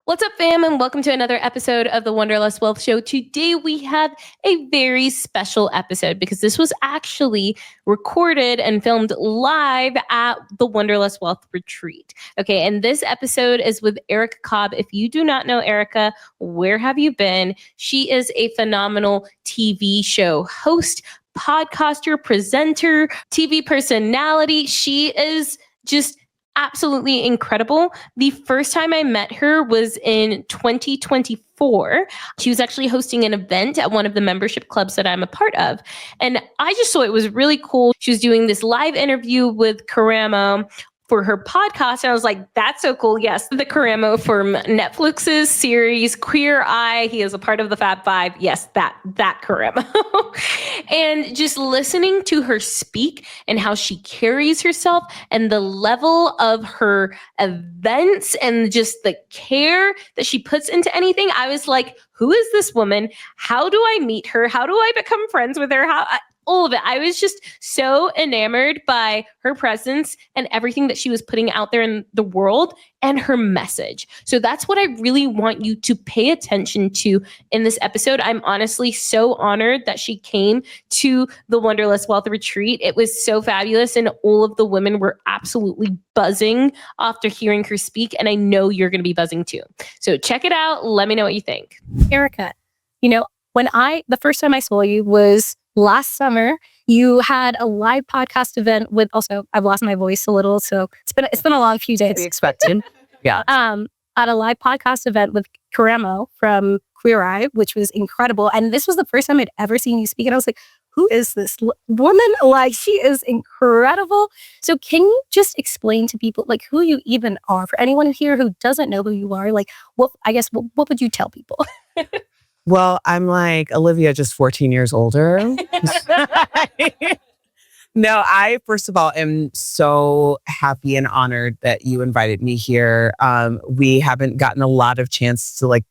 What's up, fam, and welcome to another episode of the Wanderlust Wealth Show. Today, we have a very special episode because this was actually recorded and filmed live at the Wanderlust Wealth Retreat. Okay, and this episode is with Erica Cobb. If you do not know Erica, where have you been? She is a phenomenal TV show host, podcaster, presenter, TV personality. She is just absolutely incredible. The first time I met her was in 2024. She was actually hosting an event at one of the membership clubs that I'm a part of. And I just thought it was really cool. She was doing this live interview with Karamo for her podcast. And I was like, that's so cool. Yes, the Karamo from Netflix's series Queer Eye. He is a part of the Fab Five. Yes, that Karamo. And just listening to her speak and how she carries herself and the level of her events and just the care that she puts into anything, I was like, who is this woman? How do I meet her? How do I become friends with her? All of it. I was just so enamored by her presence and everything that she was putting out there in the world and her message. So that's what I really want you to pay attention to in this episode. I'm honestly so honored that she came to the Wanderlust Wealth Retreat. It was so fabulous, and all of the women were absolutely buzzing after hearing her speak, and I know you're going to be buzzing too. So check it out. Let me know what you think. Erica, the first time I saw you was last summer. You had a live podcast event with, also, I've lost my voice a little, so it's been a long few days. We expected. Yeah. At a live podcast event with Karamo from Queer Eye, which was incredible. And this was the first time I'd ever seen you speak. And I was like, who is this woman? Like, she is incredible. So can you just explain to people like who you even are? For anyone here who doesn't know who you are, like what would you tell people? Well, I'm like Olivia, just 14 years older. No, I, first of all, am so happy and honored that you invited me here. We haven't gotten a lot of chances to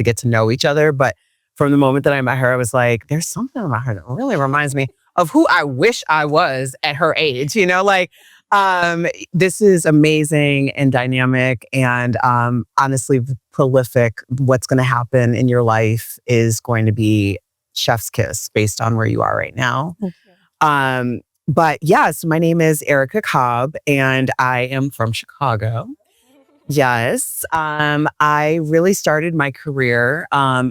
get to know each other. But from the moment that I met her, I was like, there's something about her that really reminds me of who I wish I was at her age. This is amazing and dynamic and honestly prolific. What's going to happen in your life is going to be chef's kiss based on where you are right now. Okay. But yes, my name is Erica Cobb and I am from Chicago. Yes. I really started my career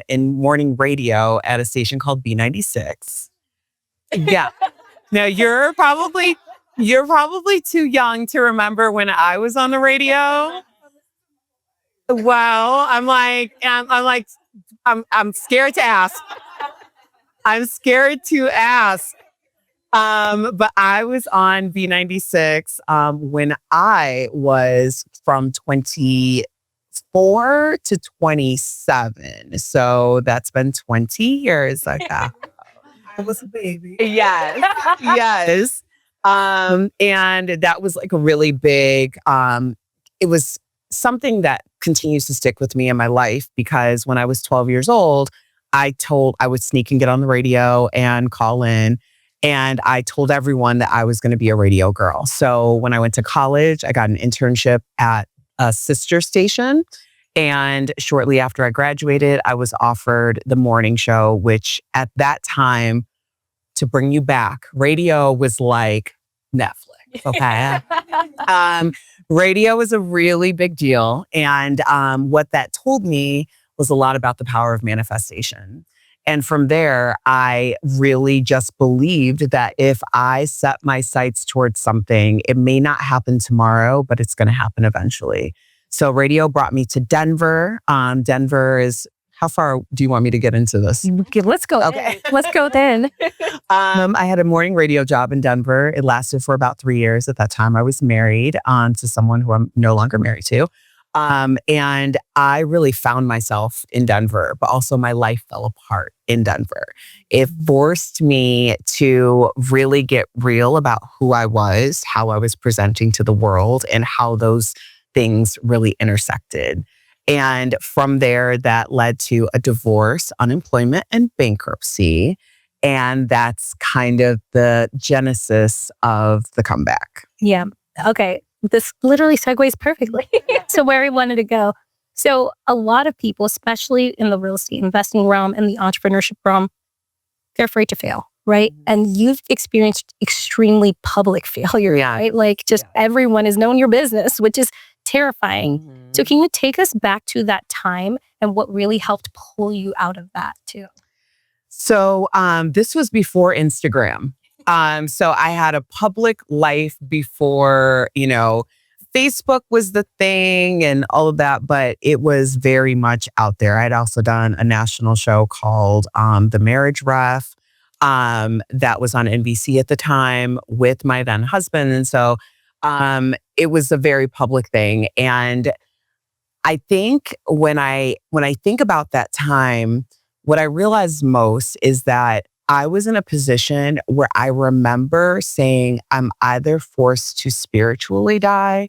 in morning radio at a station called B96. Yeah. Now you're probably too young to remember when I was on the radio. Well, I'm scared to ask. I'm scared to ask. But I was on B96 when I was from 24 to 27. So that's been 20 years ago. I was a baby. Yes. Yes. And that was like a really big, it was something that continues to stick with me in my life because when I was 12 years old, I would sneak and get on the radio and call in. And I told everyone that I was going to be a radio girl. So when I went to college, I got an internship at a sister station. And shortly after I graduated, I was offered the morning show, which at that time, to bring you back, radio was like Netflix. Okay. Radio was a really big deal. And what that told me was a lot about the power of manifestation. And from there, I really just believed that if I set my sights towards something, it may not happen tomorrow, but it's going to happen eventually. So radio brought me to Denver. Denver is, how far do you want me to get into this? Okay, let's go. Okay. Let's go then. I had a morning radio job in Denver. It lasted for about 3 years. At that time, I was married to someone who I'm no longer married to. And I really found myself in Denver, but also my life fell apart in Denver. It forced me to really get real about who I was, how I was presenting to the world, and how those things really intersected. And from there, that led to a divorce, unemployment, and bankruptcy. And that's kind of the genesis of the comeback. Yeah. Okay. This literally segues perfectly to where we wanted to go. So a lot of people, especially in the real estate investing realm and the entrepreneurship realm, they're afraid to fail, right? And you've experienced extremely public failure, right? Like just everyone has known your business, which is terrifying. So can you take us back to that time and what really helped pull you out of that too? So this was before Instagram. So I had a public life before, Facebook was the thing and all of that, but it was very much out there. I'd also done a national show called The Marriage Ref that was on NBC at the time with my then husband. And so it was a very public thing. And I think when I think about that time, what I realized most is that I was in a position where I remember saying, I'm either forced to spiritually die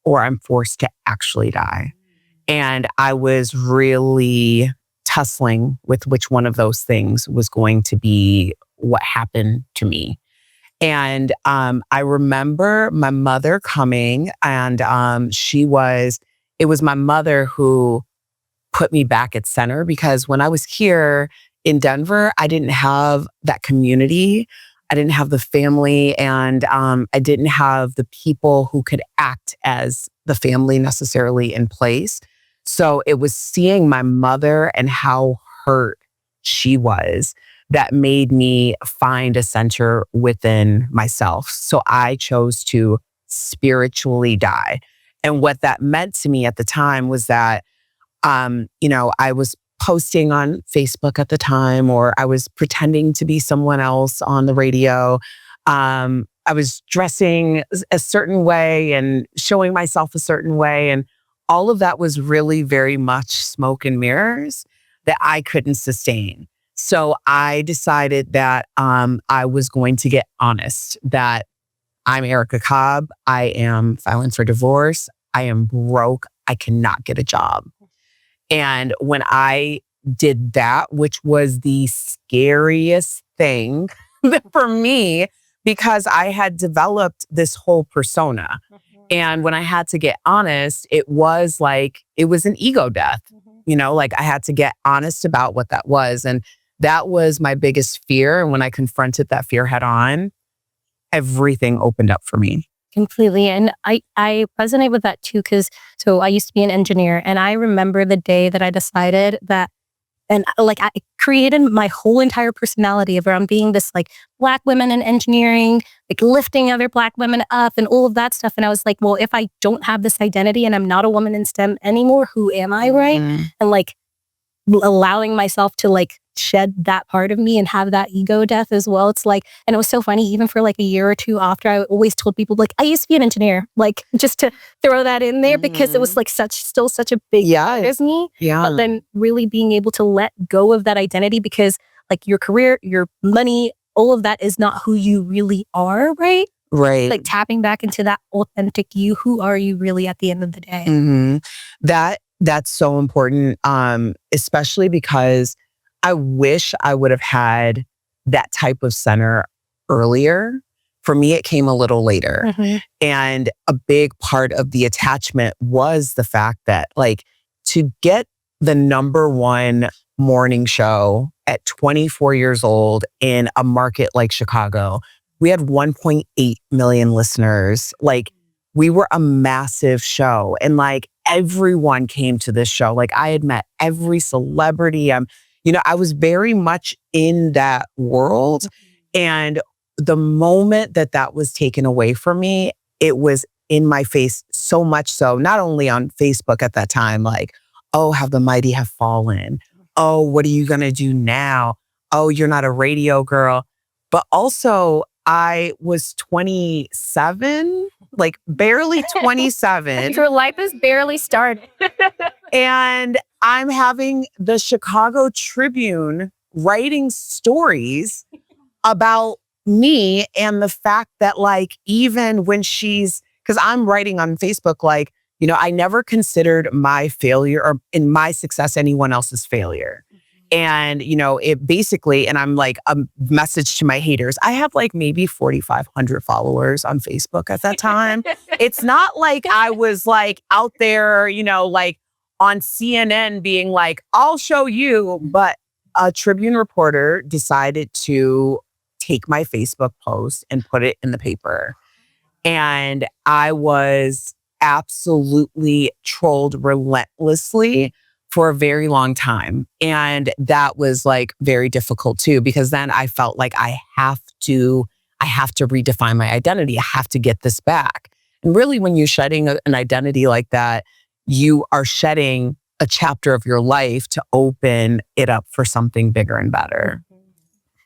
or I'm forced to actually die. And I was really tussling with which one of those things was going to be what happened to me. And I remember my mother coming and it was my mother who put me back at center, because when I was here in Denver, I didn't have that community. I didn't have the family, and I didn't have the people who could act as the family necessarily in place. So it was seeing my mother and how hurt she was that made me find a center within myself. So I chose to spiritually die. And what that meant to me at the time was that, I was posting on Facebook at the time, or I was pretending to be someone else on the radio. I was dressing a certain way and showing myself a certain way. And all of that was really very much smoke and mirrors that I couldn't sustain. So I decided that I was going to get honest, that I'm Erica Cobb. I am filing for divorce. I am broke. I cannot get a job. And when I did that, which was the scariest thing for me, because I had developed this whole persona. And when I had to get honest, it was an ego death. I had to get honest about what that was. And that was my biggest fear. And when I confronted that fear head on, everything opened up for me. Completely. And I resonate with that too, because I used to be an engineer, and I remember the day that I decided that, and I created my whole entire personality around being this Black women in engineering, lifting other Black women up and all of that stuff. And I was like, well, if I don't have this identity and I'm not a woman in STEM anymore, who am I, right? And allowing myself to shed that part of me and have that ego death as well. It's and it was so funny, even for a year or two after, I always told people I used to be an engineer, just to throw that in there, because it was still such a big part of me. But then really being able to let go of that identity, because your career, your money, all of that is not who you really are, right? Right. Tapping back into that authentic you. Who are you really at the end of the day? That's so important, especially because I wish I would have had that type of center earlier. For me, it came a little later. And a big part of the attachment was the fact that to get the #1 morning show at 24 years old in a market like Chicago, we had 1.8 million listeners. We were a massive show, and everyone came to this show. I had met every celebrity. I was very much in that world. And the moment that was taken away from me, it was in my face so much so, not only on Facebook at that time, oh, how the mighty have fallen. Oh, what are you going to do now? Oh, you're not a radio girl. But also, I was 27, barely 27. Your life is barely started. And I'm having the Chicago Tribune writing stories about me, and the fact that even when because I'm writing on Facebook, I never considered my failure or in my success anyone else's failure. And, it basically, and I'm a message to my haters. I have maybe 4,500 followers on Facebook at that time. It's not I was out there, on CNN being like, I'll show you. But a Tribune reporter decided to take my Facebook post and put it in the paper. And I was absolutely trolled relentlessly for a very long time. And that was like very difficult too, because then I felt like I have to redefine my identity. I have to get this back. And really, when you're shedding an identity like that, you are shedding a chapter of your life to open it up for something bigger and better.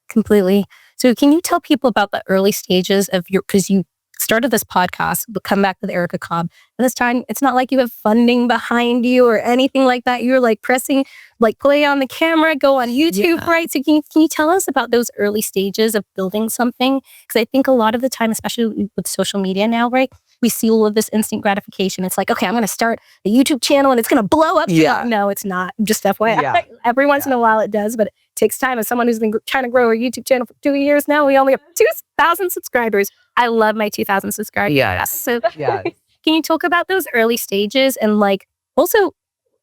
Completely. So can you tell people about the early stages of because you started this podcast, but Come Back with Erica Cobb. And this time, it's not like you have funding behind you or anything like that. You're like pressing, like play on the camera, go on YouTube, right? So can you tell us about those early stages of building something? Because I think a lot of the time, especially with social media now, right? We see all of this instant gratification. It's like, okay, I'm going to start a YouTube channel and it's going to blow up. Yeah. No, it's not. Just FYI. Yeah. Every once in a while it does, but it takes time. As someone who's been trying to grow a YouTube channel for 2 years now, we only have 2,000 subscribers. I love my 2,000 subscribers. Yeah. So can you talk about those early stages and like also,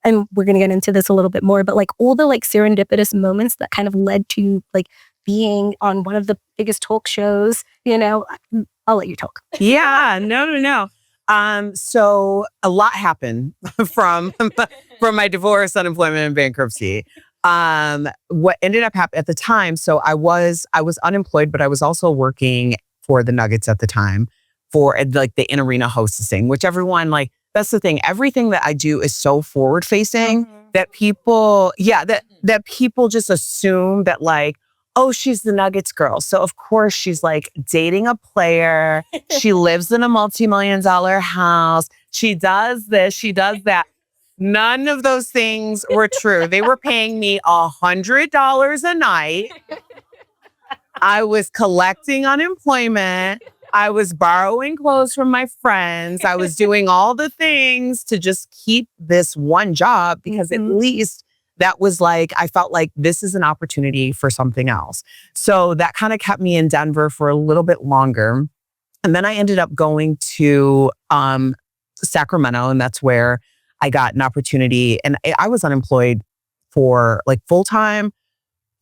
and we're going to get into this a little bit more, but like all the like serendipitous moments that kind of led to like being on one of the biggest talk shows, you know, I'll let you talk. Yeah, no. So a lot happened from my divorce, unemployment, and bankruptcy. What ended up happening at the time, so I was unemployed, but I was also working for the Nuggets at the time for like the in-arena hostessing, which everyone like, that's the thing. Everything that I do is so forward facing that people, that people just assume that like, oh, she's the Nuggets girl. So of course she's like dating a player. She lives in a multi-million-dollar house. She does this, she does that. None of those things were true. They were paying me $100 a night. I was collecting unemployment. I was borrowing clothes from my friends. I was doing all the things to just keep this one job because at least that was like, I felt like this is an opportunity for something else. So that kind of kept me in Denver for a little bit longer. And then I ended up going to Sacramento, and that's where I got an opportunity. And I was unemployed for like full-time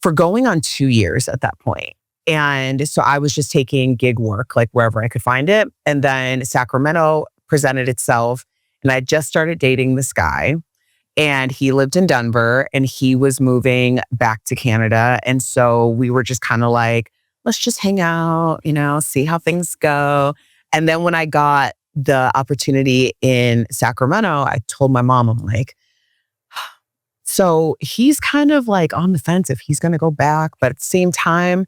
for going on 2 years at that point. And so I was just taking gig work, like wherever I could find it. And then Sacramento presented itself, and I just started dating this guy. And he lived in Denver and he was moving back to Canada. And so we were just kind of like, let's just hang out, you know, see how things go. And then when I got the opportunity in Sacramento, I told my mom, I'm like, so he's kind of like on the fence if he's going to go back. But at the same time,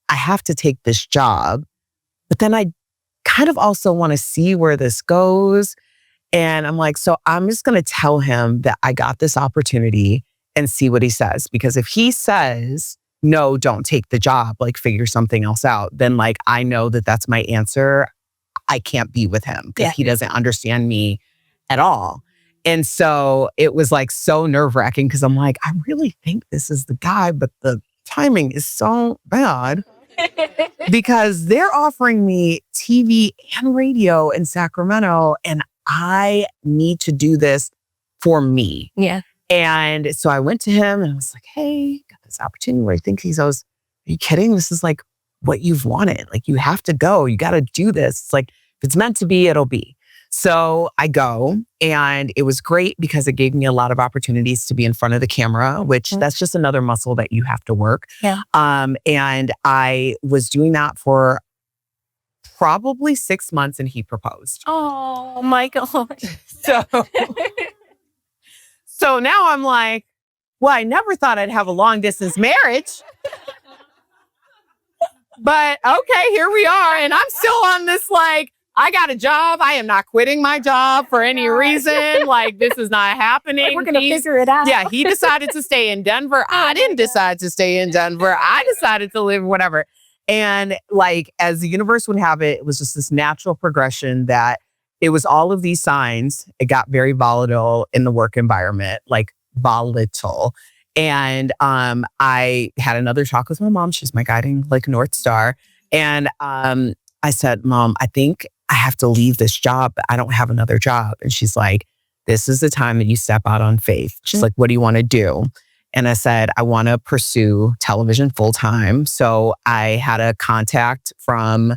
I have to take this job. But then I kind of also want to see where this goes. And I'm like, so I'm just going to tell him that I got this opportunity and see what he says. Because if he says, no, don't take the job, like figure something else out, then like, I know that that's my answer. I can't be with him because he doesn't understand me at all. And so it was like so nerve-wracking because I'm like, I really think this is the guy, but the timing is so bad because they're offering me TV and radio in Sacramento and I need to do this for me. Yeah. And so I went to him and I was like, hey, got this opportunity where I think he goes, are you kidding? This is like what you've wanted. Like you have to go. You got to do this. It's like, if it's meant to be, it'll be. So I go and it was great because it gave me a lot of opportunities to be in front of the camera, which that's just another muscle that you have to work. Yeah. And I was doing that for probably 6 months and he proposed. Oh my gosh. So now I'm like, well, I never thought I'd have a long distance marriage. But okay, here we are. And I'm still on this, like, I got a job. I am not quitting my job for any reason. Like, this is not happening. Like, we're going to figure it out. Yeah, he decided to stay in Denver. I didn't decide to stay in Denver. I decided to live whatever. And like, as the universe would have it, it was just this natural progression that it was all of these signs. It got very volatile in the work environment, like volatile. And I had another talk with my mom. She's my guiding like North Star. And I said, Mom, I think I have to leave this job. I don't have another job. And she's like, this is the time that you step out on faith. She's like, what do you want to do? And I said, I want to pursue television full time. So I had a contact from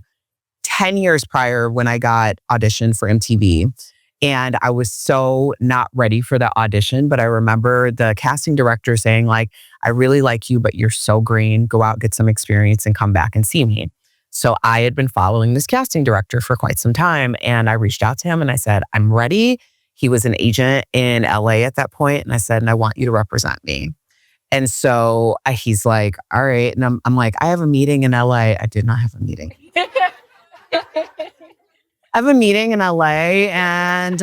10 years prior when I got auditioned for MTV. And I was so not ready for the audition. But I remember the casting director saying like, I really like you, but you're so green. Go out, get some experience and come back and see me. So I had been following this casting director for quite some time. And I reached out to him and I said, I'm ready. He was an agent in LA at that point. And I said, and I want you to represent me. And so he's like, all right. And I'm like, I have a meeting in LA. I did not have a meeting. I have a meeting in LA. And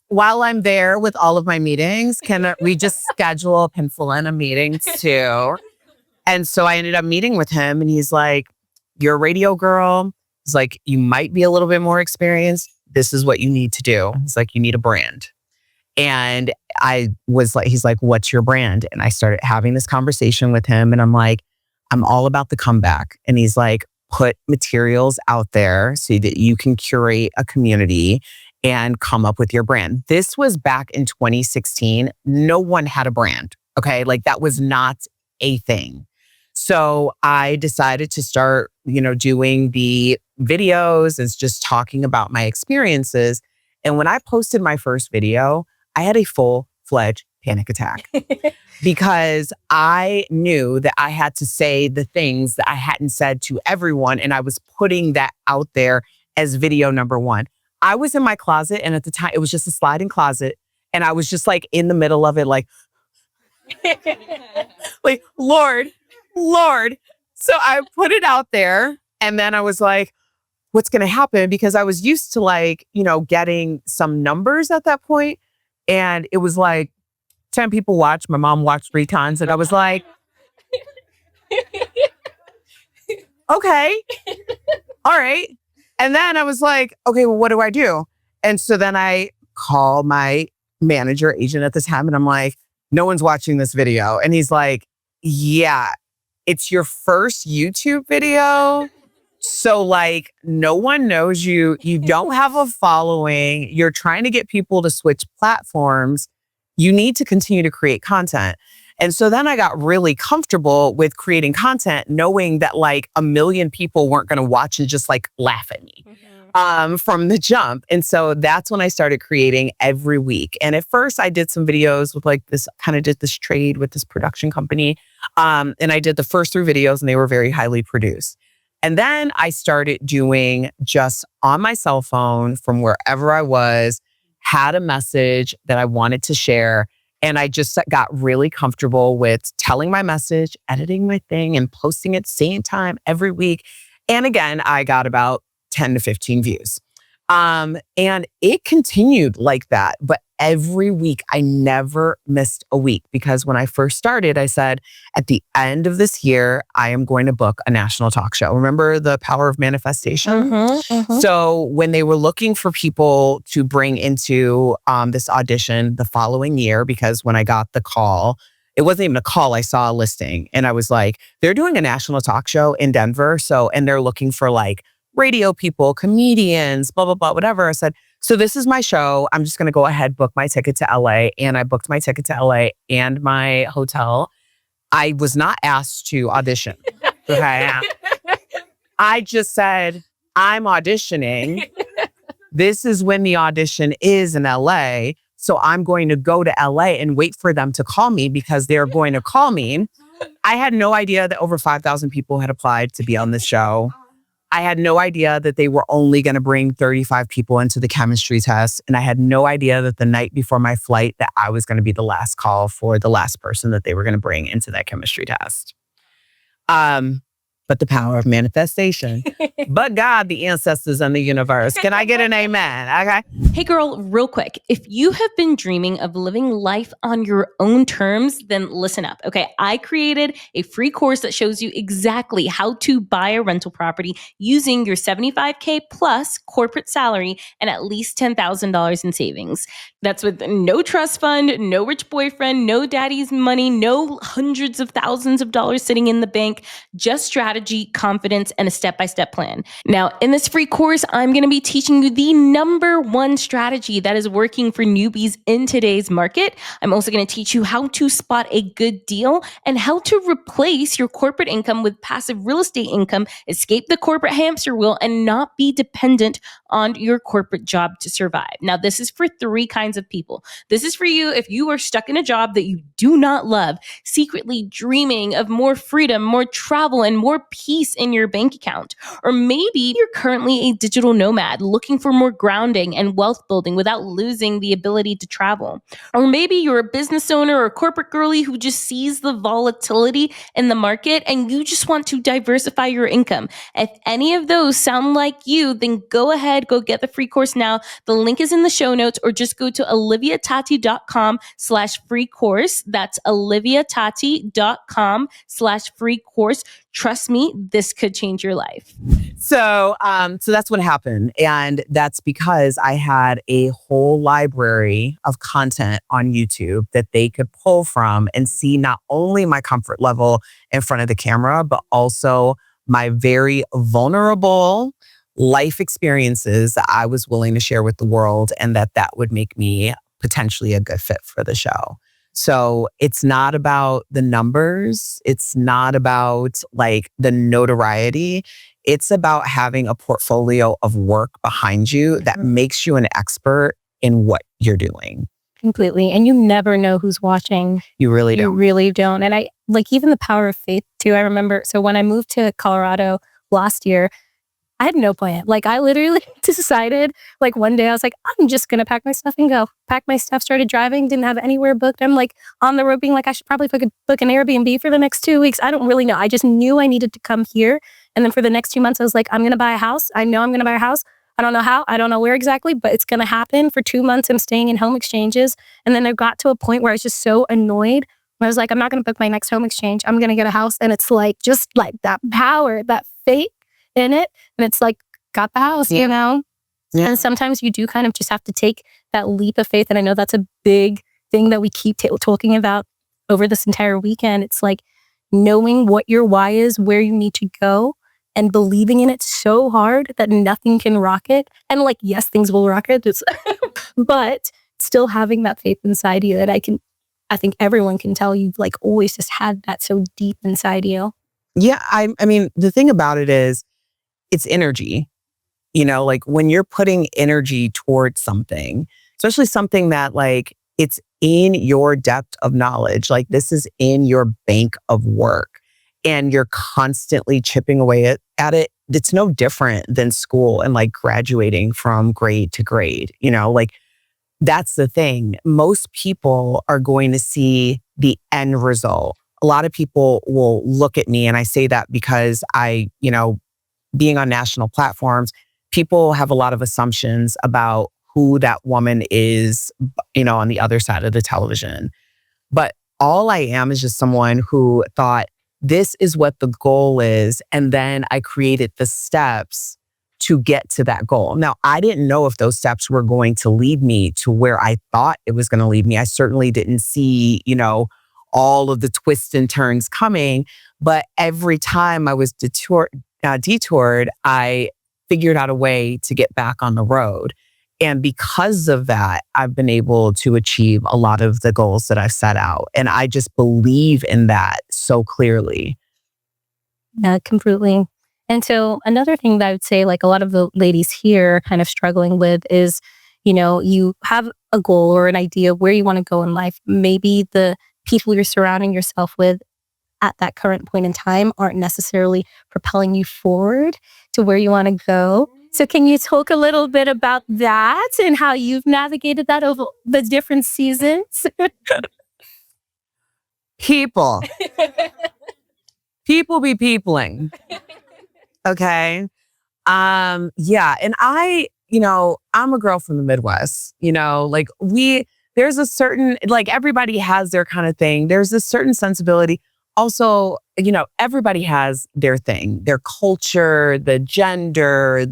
while I'm there with all of my meetings, can we just pencil in a meeting too? And so I ended up meeting with him and he's like, you're a radio girl. He's like, you might be a little bit more experienced. This is what you need to do. He's like, you need a brand. And I was like, he's like, what's your brand? And I started having this conversation with him and I'm like, I'm all about the comeback. And he's like, put materials out there so that you can curate a community and come up with your brand. This was back in 2016. No one had a brand. Okay. Like that was not a thing. So I decided to start, doing the videos and just talking about my experiences. And when I posted my first video, I had a full-fledged panic attack because I knew that I had to say the things that I hadn't said to everyone. And I was putting that out there as video number one. I was in my closet and at the time it was just a sliding closet. And I was just like in the middle of it, like, like, Lord. So I put it out there and then I was like, what's going to happen? Because I was used to getting some numbers at that point. And it was like 10 people watched. My mom watched 3 times. And I was like, okay, all right. And then I was like, okay, well, what do I do? And so then I call my manager agent at the time and I'm like, no one's watching this video. And he's like, yeah, it's your first YouTube video. So no one knows you. You don't have a following. You're trying to get people to switch platforms. You need to continue to create content. And so then I got really comfortable with creating content, knowing that 1 million people weren't going to watch and just laugh at me from the jump. And so that's when I started creating every week. And at first I did some videos with did this trade with this production company. And I did the first 3 videos and they were very highly produced. And then I started doing just on my cell phone from wherever I was, had a message that I wanted to share. And I just got really comfortable with telling my message, editing my thing and posting it same time every week. And again, I got about 10 to 15 views. And it continued like that. But every week, I never missed a week because when I first started, I said, at the end of this year, I am going to book a national talk show. Remember the power of manifestation? So when they were looking for people to bring into this audition the following year, because when I got the call, it wasn't even a call, I saw a listing. And I was like, they're doing a national talk show in Denver. And they're looking for radio people, comedians, blah, blah, blah, whatever. I said, so this is my show. I'm just going to go ahead, book my ticket to LA. And I booked my ticket to LA and my hotel. I was not asked to audition. Okay. I just said, I'm auditioning. This is when the audition is in LA. So I'm going to go to LA and wait for them to call me because they're going to call me. I had no idea that over 5,000 people had applied to be on the show. I had no idea that they were only going to bring 35 people into the chemistry test. And I had no idea that the night before my flight that I was going to be the last call for the last person that they were going to bring into that chemistry test. But the power of manifestation. But God, the ancestors, and the universe. Can I get an amen? Okay. Hey girl, real quick. If you have been dreaming of living life on your own terms, then listen up. Okay. I created a free course that shows you exactly how to buy a rental property using your $75K plus corporate salary and at least $10,000 in savings. That's with no trust fund, no rich boyfriend, no daddy's money, no hundreds of thousands of dollars sitting in the bank, just strategy strategy, confidence, and a step-by-step plan. Now, in this free course, I'm going to be teaching you the number one strategy that is working for newbies in today's market. I'm also going to teach you how to spot a good deal and how to replace your corporate income with passive real estate income, escape the corporate hamster wheel, and not be dependent on your corporate job to survive. Now, this is for three kinds of people. This is for you if you are stuck in a job that you do not love, secretly dreaming of more freedom, more travel, and more peace in your bank account. Or maybe you're currently a digital nomad looking for more grounding and wealth building without losing the ability to travel. Or maybe you're a business owner or a corporate girly who just sees the volatility in the market and you just want to diversify your income. If any of those sound like you, then go ahead, go get the free course now. The link is in the show notes, or just go to oliviatati.com/free course. That's oliviatati.com/free course. Trust me, this could change your life. So that's what happened. And that's because I had a whole library of content on YouTube that they could pull from and see not only my comfort level in front of the camera, but also my very vulnerable life experiences that I was willing to share with the world, and that would make me potentially a good fit for the show. So it's not about the numbers. It's not about like the notoriety. It's about having a portfolio of work behind you that makes you an expert in what you're doing. Completely. And you never know who's watching. You really don't. You really don't. And I like even the power of faith too. I remember, so when I moved to Colorado last year, I had no plan. Like I literally decided, like one day I was like, I'm just going to pack my stuff and go. Pack my stuff, started driving, didn't have anywhere booked. I'm like on the road being like, I should probably book an Airbnb for the next 2 weeks. I don't really know. I just knew I needed to come here. And then for the next 2 months, I was like, I'm going to buy a house. I know I'm going to buy a house. I don't know how. I don't know where exactly, but it's going to happen. For 2 months, I'm staying in home exchanges. And then I got to a point where I was just so annoyed. I was like, I'm not going to book my next home exchange. I'm going to get a house. And it's like, just like that power, that faith in it. And it's like, got the house, you know? Yeah. And sometimes you do kind of just have to take that leap of faith. And I know that's a big thing that we keep talking about over this entire weekend. It's like knowing what your why is, where you need to go, and believing in it so hard that nothing can rock it. And like, yes, things will rock it, but still having that faith inside you that I think everyone can tell you've like always just had that so deep inside you. Yeah. I mean, the thing about it is it's energy. You know, like when you're putting energy towards something, especially something that like it's in your depth of knowledge, like this is in your bank of work and you're constantly chipping away at it. It's no different than school and like graduating from grade to grade. You know, like that's the thing. Most people are going to see the end result. A lot of people will look at me, and I say that because being on national platforms, people have a lot of assumptions about who that woman is, on the other side of the television. But all I am is just someone who thought this is what the goal is. And then I created the steps to get to that goal. Now, I didn't know if those steps were going to lead me to where I thought it was going to lead me. I certainly didn't see, all of the twists and turns coming. But every time I was detoured, I figured out a way to get back on the road. And because of that, I've been able to achieve a lot of the goals that I've set out. And I just believe in that so clearly. Yeah, completely. And so another thing that I would say, like a lot of the ladies here are kind of struggling with is, you have a goal or an idea of where you want to go in life. Maybe the people you're surrounding yourself with at that current point in time aren't necessarily propelling you forward to where you want to go. So can you talk a little bit about that and how you've navigated that over the different seasons? People be peopling. Okay. Yeah. And I'm a girl from the Midwest, there's a certain, everybody has their kind of thing. There's a certain sensibility. Also, everybody has their thing, their culture, the gender,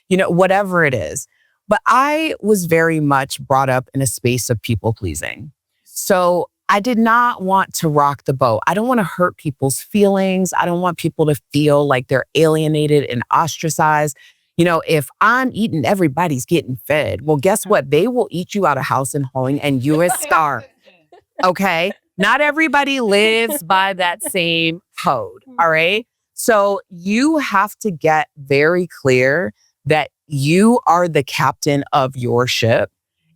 whatever it is. But I was very much brought up in a space of people pleasing. So I did not want to rock the boat. I don't want to hurt people's feelings. I don't want people to feel like they're alienated and ostracized. You know, if I'm eating, everybody's getting fed. Well, guess what? They will eat you out of house and home and you are starved. Okay? Not everybody lives by that same code. All right? So you have to get very clear that you are the captain of your ship.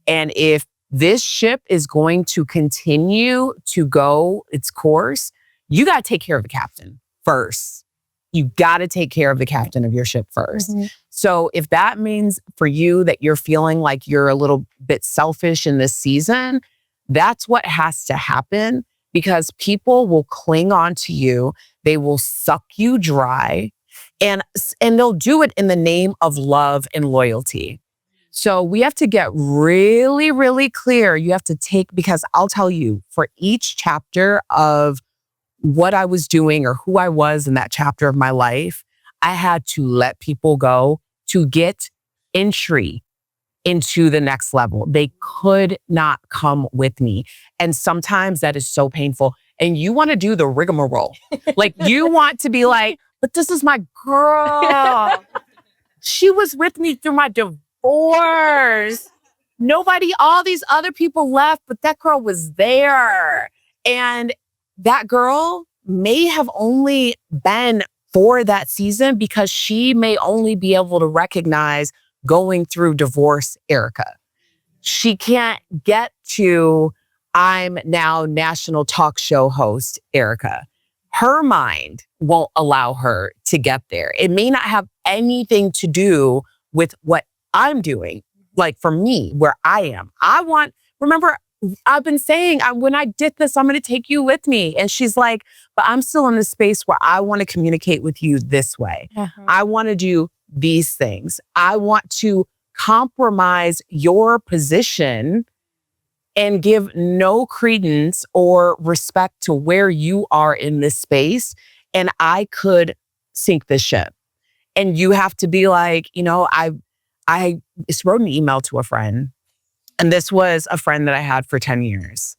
And if this ship is going to continue to go its course, you got to take care of the captain first. You got to take care of the captain of your ship first. Mm-hmm. So if that means for you that you're feeling like you're a little bit selfish in this season, that's what has to happen, because people will cling on to you. They will suck you dry, and they'll do it in the name of love and loyalty. So we have to get really, really clear. You have to because I'll tell you, for each chapter of what I was doing or who I was in that chapter of my life, I had to let people go to get entry into the next level. They could not come with me. And sometimes that is so painful. And you want to do the rigmarole. Like you want to be like, but this is my girl. She was with me through my divorce. All these other people left, but that girl was there. And that girl may have only been for that season because she may only be able to recognize going through divorce Erica. She can't get to, I'm now national talk show host Erica. Her mind won't allow her to get there. It may not have anything to do with what I'm doing. Like for me, where I am, remember, I've been saying, when I did this, I'm going to take you with me. And she's like, but I'm still in a space where I want to communicate with you this way. Uh-huh. I want to do these things. I want to compromise your position and give no credence or respect to where you are in this space. And I could sink the ship. And you have to be like, I just wrote an email to a friend, and this was a friend that I had for 10 years.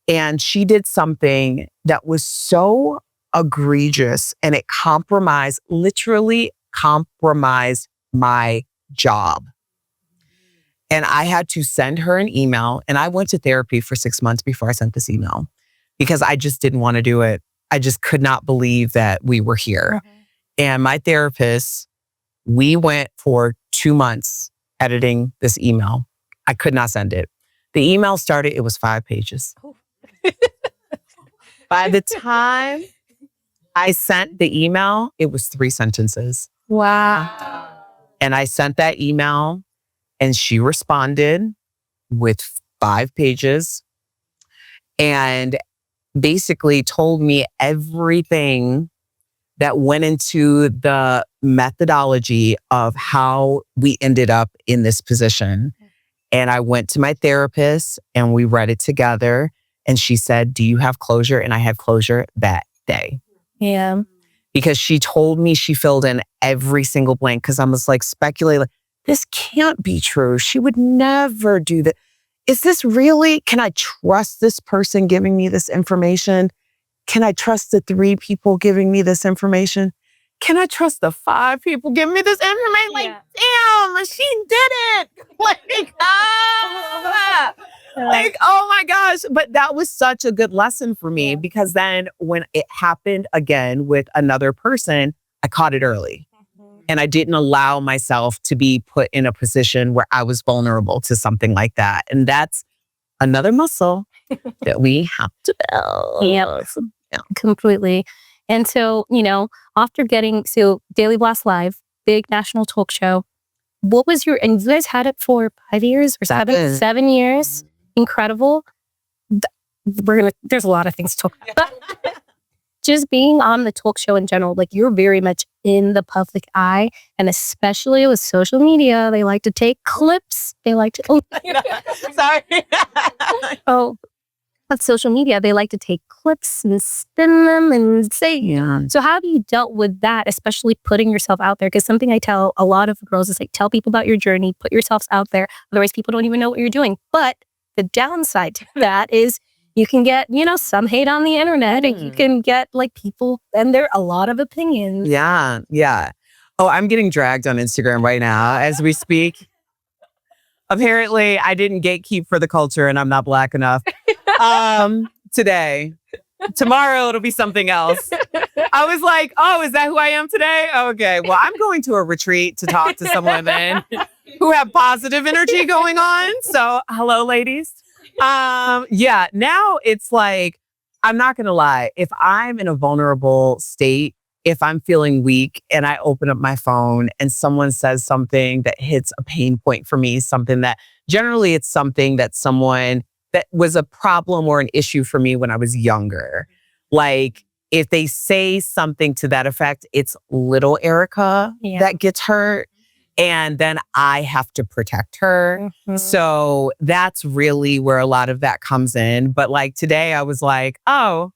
And she did something that was so egregious, and it literally compromised my job. And I had to send her an email, and I went to therapy for 6 months before I sent this email because I just didn't want to do it. I just could not believe that we were here. Mm-hmm. And my therapist, we went for 2 months editing this email. I could not send it. The email started, it was 5 pages. Oh. By the time I sent the email, it was 3 sentences. Wow. And I sent that email and she responded with 5 pages and basically told me everything that went into the methodology of how we ended up in this position. And I went to my therapist and we read it together. And she said, do you have closure? And I had closure that day. Yeah. Because she told me she filled in every single blank because I was like speculating, like, this can't be true. She would never do that. Is this really, can I trust this person giving me this information? Can I trust the 3 people giving me this information? Can I trust the 5 people giving me this information? Like, damn, she did it. Like, like, oh my gosh. But that was such a good lesson for me because then when it happened again with another person, I caught it early. And I didn't allow myself to be put in a position where I was vulnerable to something like that. And that's another muscle that we have to build. Yep. Yeah. Completely. And so, after Daily Blast Live, big national talk show, what was and you guys had it for 5 years or 7 years. Incredible. There's a lot of things to talk about. Just being on the talk show in general, like you're very much in the public eye, and especially with social media, they like to take clips. They like to, sorry. But social media, they like to take clips and spin them and say, yeah. So how have you dealt with that, especially putting yourself out there? Because something I tell a lot of girls is like, tell people about your journey, put yourselves out there. Otherwise, people don't even know what you're doing. But the downside to that is you can get, some hate on the internet and you can get like people, and there are a lot of opinions. Yeah. Yeah. Oh, I'm getting dragged on Instagram right now as we speak. Apparently, I didn't gatekeep for the culture and I'm not Black enough. Today. Tomorrow, it'll be something else. I was like, oh, is that who I am today? Okay. Well, I'm going to a retreat to talk to some women who have positive energy going on. So, hello, ladies. Yeah, now it's like, I'm not going to lie. If I'm in a vulnerable state, if I'm feeling weak and I open up my phone and someone says something that hits a pain point for me, something that generally it's something that someone that was a problem or an issue for me when I was younger. Like if they say something to that effect, it's little Erica that gets hurt. And then I have to protect her. Mm-hmm. So that's really where a lot of that comes in. But like today I was like, oh,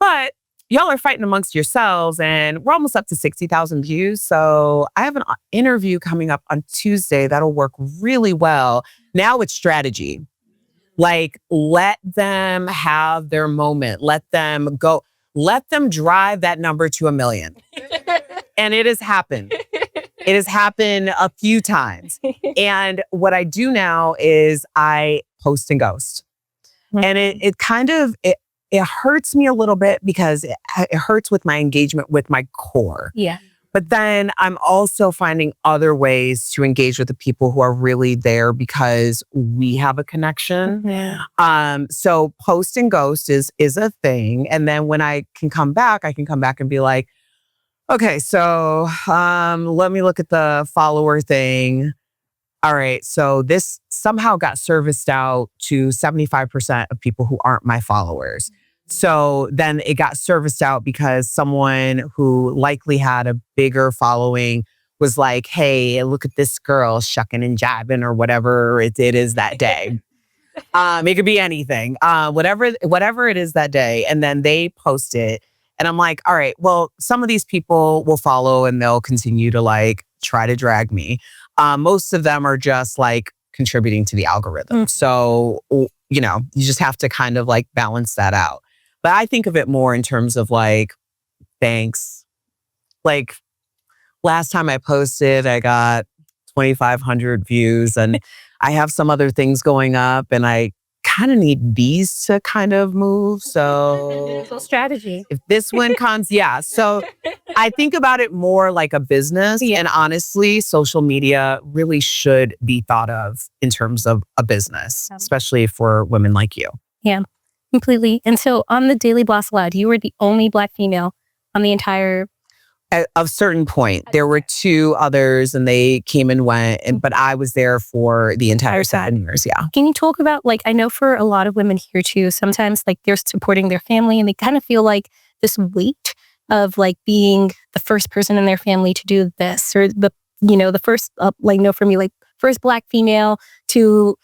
but y'all are fighting amongst yourselves and we're almost up to 60,000 views. So I have an interview coming up on Tuesday that'll work really well. Now it's strategy. Like, let them have their moment. Let them go. Let them drive that number to 1 million. And it has happened. It has happened a few times. And what I do now is I post and ghost. Mm-hmm. And it kind of, it hurts me a little bit because it hurts with my engagement with my core. Yeah. But then I'm also finding other ways to engage with the people who are really there because we have a connection. Mm-hmm. So post and ghost is a thing. And then when I can come back and be like, okay, so let me look at the follower thing. All right, so this somehow got serviced out to 75% of people who aren't my followers. So then it got serviced out because someone who likely had a bigger following was like, hey, look at this girl shucking and jiving or whatever it is that day. It could be anything, whatever it is that day. And then they post it. And I'm like, all right, well, some of these people will follow and they'll continue to like try to drag me. Most of them are just like contributing to the algorithm. So, you just have to kind of like balance that out. But I think of it more in terms of like, thanks. Like last time I posted, I got 2,500 views and I have some other things going up and I kind of need these to kind of move. So strategy. If this one comes, yeah. So I think about it more like a business. Yeah. And honestly, social media really should be thought of in terms of a business, especially for women like you. Yeah. Completely. And so on the Daily Blast Loud, you were the only Black female on the entire... At a certain point, there were 2 others and they came and went, but I was there for the entire 7 years. Yeah. Can you talk about, like, I know for a lot of women here too, sometimes like they're supporting their family and they kind of feel like this weight of like being the first person in their family to do this or the first, for me, like first Black female to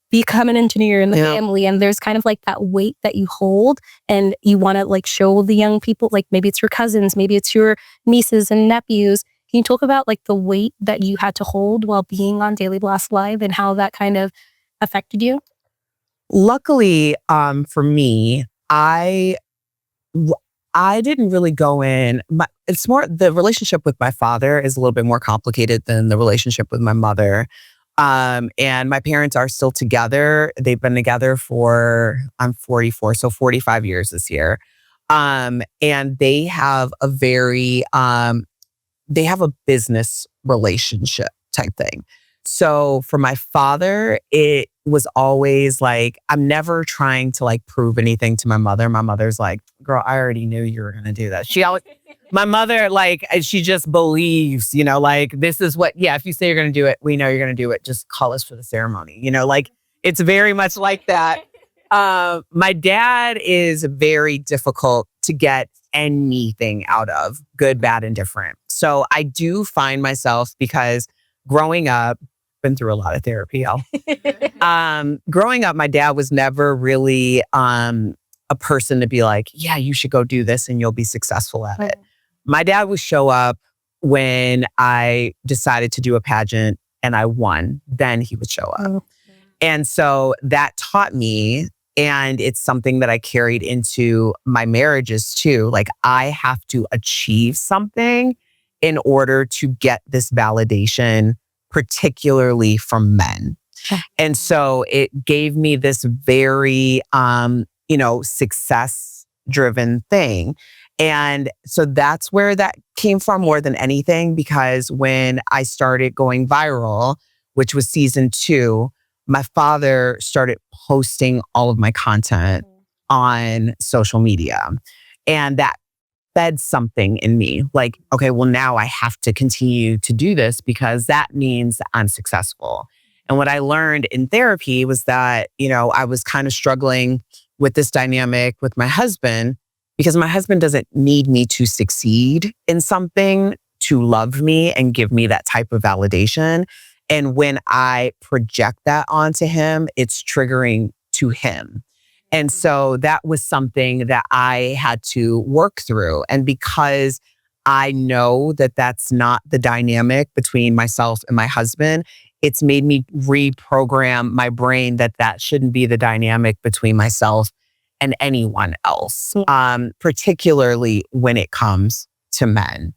become an engineer in the family. And there's kind of like that weight that you hold and you want to like show the young people, like maybe it's your cousins, maybe it's your nieces and nephews. Can you talk about like the weight that you had to hold while being on Daily Blast Live and how that kind of affected you? Luckily, for me, I didn't really go in. It's more, the relationship with my father is a little bit more complicated than the relationship with my mother. And my parents are still together. They've been together I'm 44, so 45 years this year. And they have a they have a business relationship type thing. So for my father, it was always like, I'm never trying to like prove anything to my mother. My mother's like, girl, I already knew you were going to do that. My mother, like, she just believes, like, this is what, if you say you're going to do it, we know you're going to do it. Just call us for the ceremony. Like, it's very much like that. My dad is very difficult to get anything out of, good, bad, and different. So I do find myself, because growing up, been through a lot of therapy, growing up, my dad was never really a person to be like, yeah, you should go do this and you'll be successful at it. My dad would show up when I decided to do a pageant and I won, then he would show up. And so that taught me And it's something that I carried into my marriages too. Like I have to achieve something in order to get this validation, particularly from men. And so it gave me this very, success driven thing. And so that's where that came from more than anything, because when I started going viral, which was season 2, my father started posting all of my content on social media. And that fed something in me. Like, okay, well, now I have to continue to do this because that means that I'm successful. And what I learned in therapy was that, I was kind of struggling with this dynamic with my husband, because my husband doesn't need me to succeed in something to love me and give me that type of validation. And when I project that onto him, it's triggering to him. And so that was something that I had to work through. And because I know that that's not the dynamic between myself and my husband, it's made me reprogram my brain that that shouldn't be the dynamic between myself and anyone else, particularly when it comes to men.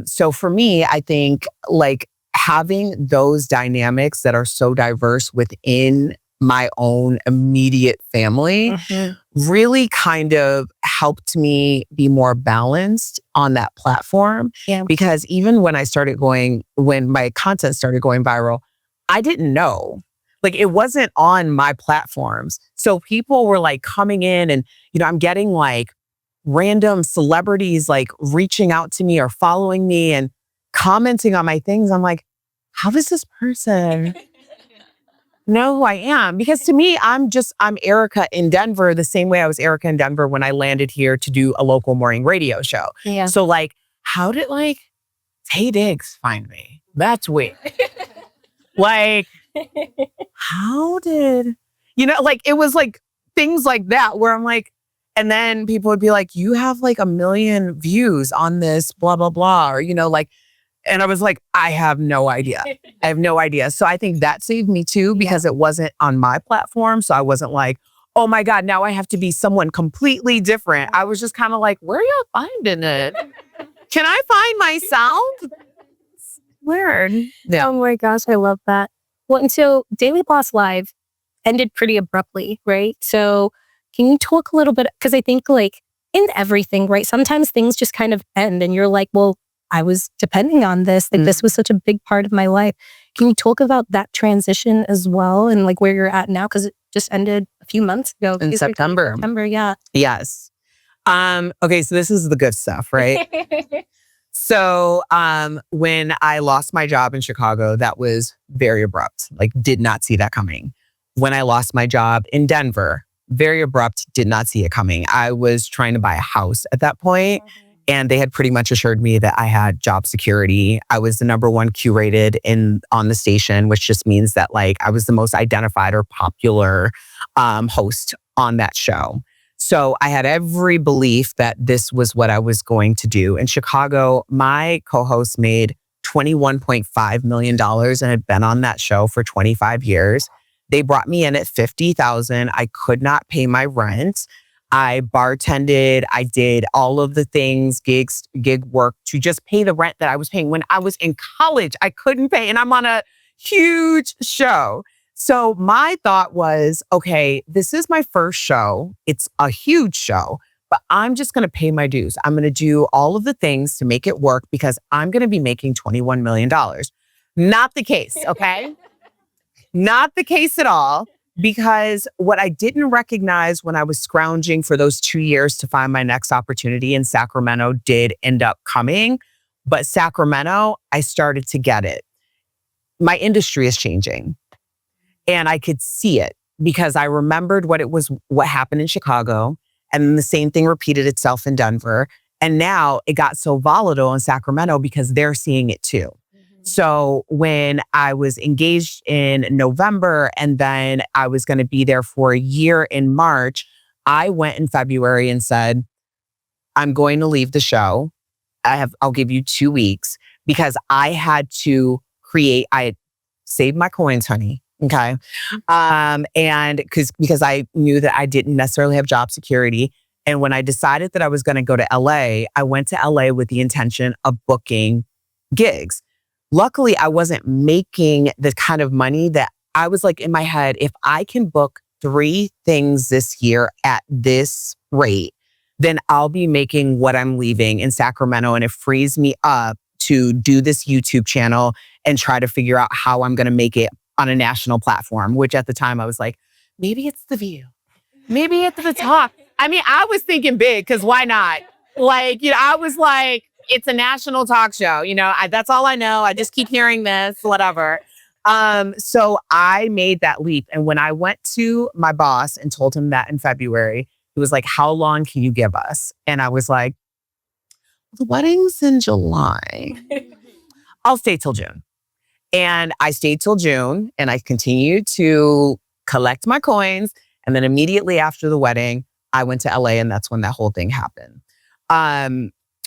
So for me, I think like having those dynamics that are so diverse within my own immediate family really kind of helped me be more balanced on that platform. Yeah. Because even when when my content started going viral, I didn't know. Like it wasn't on my platforms. So people were like coming in and, I'm getting like random celebrities like reaching out to me or following me and commenting on my things. I'm like, how does this person know who I am? Because to me, I'm Erica in Denver the same way I was Erica in Denver when I landed here to do a local morning radio show. Yeah. So like, how did like Tay Diggs find me? That's weird. Like, how did, like it was like things like that where I'm like, and then people would be like, you have like 1 million views on this, blah, blah, blah. Or, like, and I was like, I have no idea. I have no idea. So I think that saved me too, because it wasn't on my platform. So I wasn't like, oh my God, now I have to be someone completely different. I was just kind of like, where are y'all finding it? Can I find my sound? Weird. Yeah. Oh my gosh, I love that. Well, and so Daily Boss Live ended pretty abruptly, right? So can you talk a little bit, because I think like in everything, right? Sometimes things just kind of end and you're like, well, I was depending on this. Like this was such a big part of my life. Can you talk about that transition as well and like where you're at now? Because it just ended a few months ago. In September. September, yeah. Yes. Okay, so this is the good stuff, right? So when I lost my job in Chicago, that was very abrupt. Like did not see that coming. When I lost my job in Denver, very abrupt, did not see it coming. I was trying to buy a house at that point. And they had pretty much assured me that I had job security. I was the number 1 curated on the station, which just means that like I was the most identified or popular host on that show. So I had every belief that this was what I was going to do. In Chicago, my co-host made $21.5 million and had been on that show for 25 years. They brought me in at $50,000. I could not pay my rent. I bartended. I did all of the things, gig work to just pay the rent that I was paying. When I was in college, I couldn't pay, and I'm on a huge show. So my thought was, okay, this is my first show. It's a huge show, but I'm just going to pay my dues. I'm going to do all of the things to make it work because I'm going to be making $21 million. Not the case, okay? Not the case at all. Because what I didn't recognize when I was scrounging for those 2 years to find my next opportunity in Sacramento did end up coming. But Sacramento, I started to get it. My industry is changing. And I could see it because I remembered what happened in Chicago. And then the same thing repeated itself in Denver. And now it got so volatile in Sacramento because they're seeing it too. So when I was engaged in November and then I was going to be there for a year in March, I went in February and said, I'm going to leave the show. I'll give you 2 weeks because I had to I had saved my coins, honey. Okay. And because I knew that I didn't necessarily have job security. And when I decided that I was going to go to LA, I went to LA with the intention of booking gigs. Luckily, I wasn't making the kind of money that I was like in my head, if I can book 3 things this year at this rate, then I'll be making what I'm leaving in Sacramento. And it frees me up to do this YouTube channel and try to figure out how I'm going to make it on a national platform, which at the time I was like, maybe it's The View. Maybe it's the talk. I mean, I was thinking big because why not? Like, I was like, it's a national talk show. That's all I know. I just keep hearing this, whatever. So I made that leap. And when I went to my boss and told him that in February, he was like, how long can you give us? And I was like, the wedding's in July. I'll stay till June. And I stayed till June and I continued to collect my coins. And then immediately after the wedding, I went to LA and that's when that whole thing happened.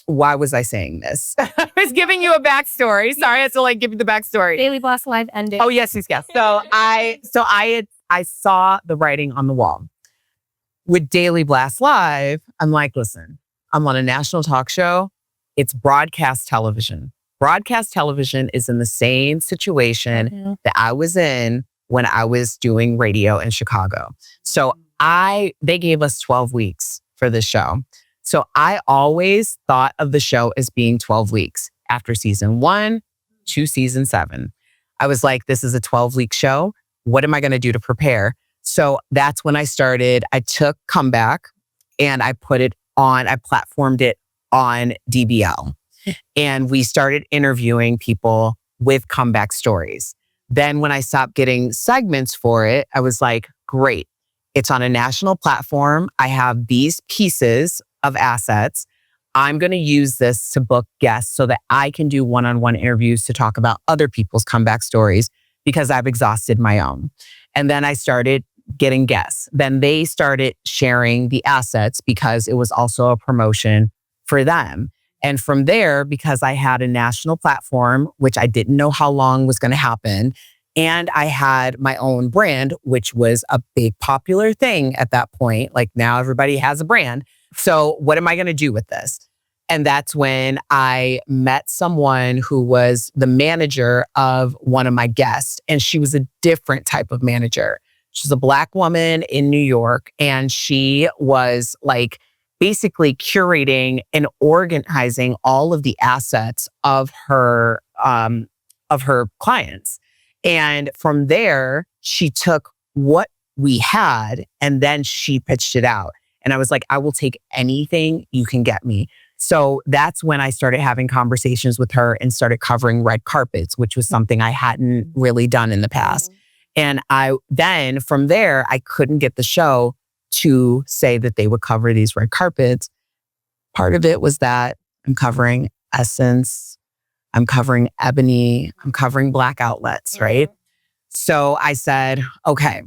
Why was I saying this? I was giving you a backstory. Sorry, I had to give you the backstory. Daily Blast Live ended. Oh, yes. So I saw the writing on the wall. With Daily Blast Live, I'm like, listen, I'm on a national talk show. It's broadcast television. Broadcast television is in the same situation that I was in when I was doing radio in Chicago. So they gave us 12 weeks for this show. So I always thought of the show as being 12 weeks after season 1 to season 7. I was like, this is a 12-week show. What am I going to do to prepare? So that's when I started. I took Comeback and I platformed it on DBL. And we started interviewing people with comeback stories. Then when I stopped getting segments for it, I was like, great. It's on a national platform. I have these pieces of assets. I'm going to use this to book guests so that I can do one-on-one interviews to talk about other people's comeback stories because I've exhausted my own. And then I started getting guests. Then they started sharing the assets because it was also a promotion for them. And from there, because I had a national platform, which I didn't know how long was going to happen, and I had my own brand, which was a big popular thing at that point. Like now everybody has a brand. So what am I going to do with this? And that's when I met someone who was the manager of one of my guests. And she was a different type of manager. She's a Black woman in New York. And she was basically curating and organizing all of the assets of her clients. And from there, she took what we had and then she pitched it out. And I was like, I will take anything you can get me. So that's when I started having conversations with her and started covering red carpets, which was something I hadn't really done in the past. And then from there, I couldn't get the show to say that they would cover these red carpets. Part of it was that I'm covering Essence, I'm covering Ebony, I'm covering Black outlets, right? So I said, okay,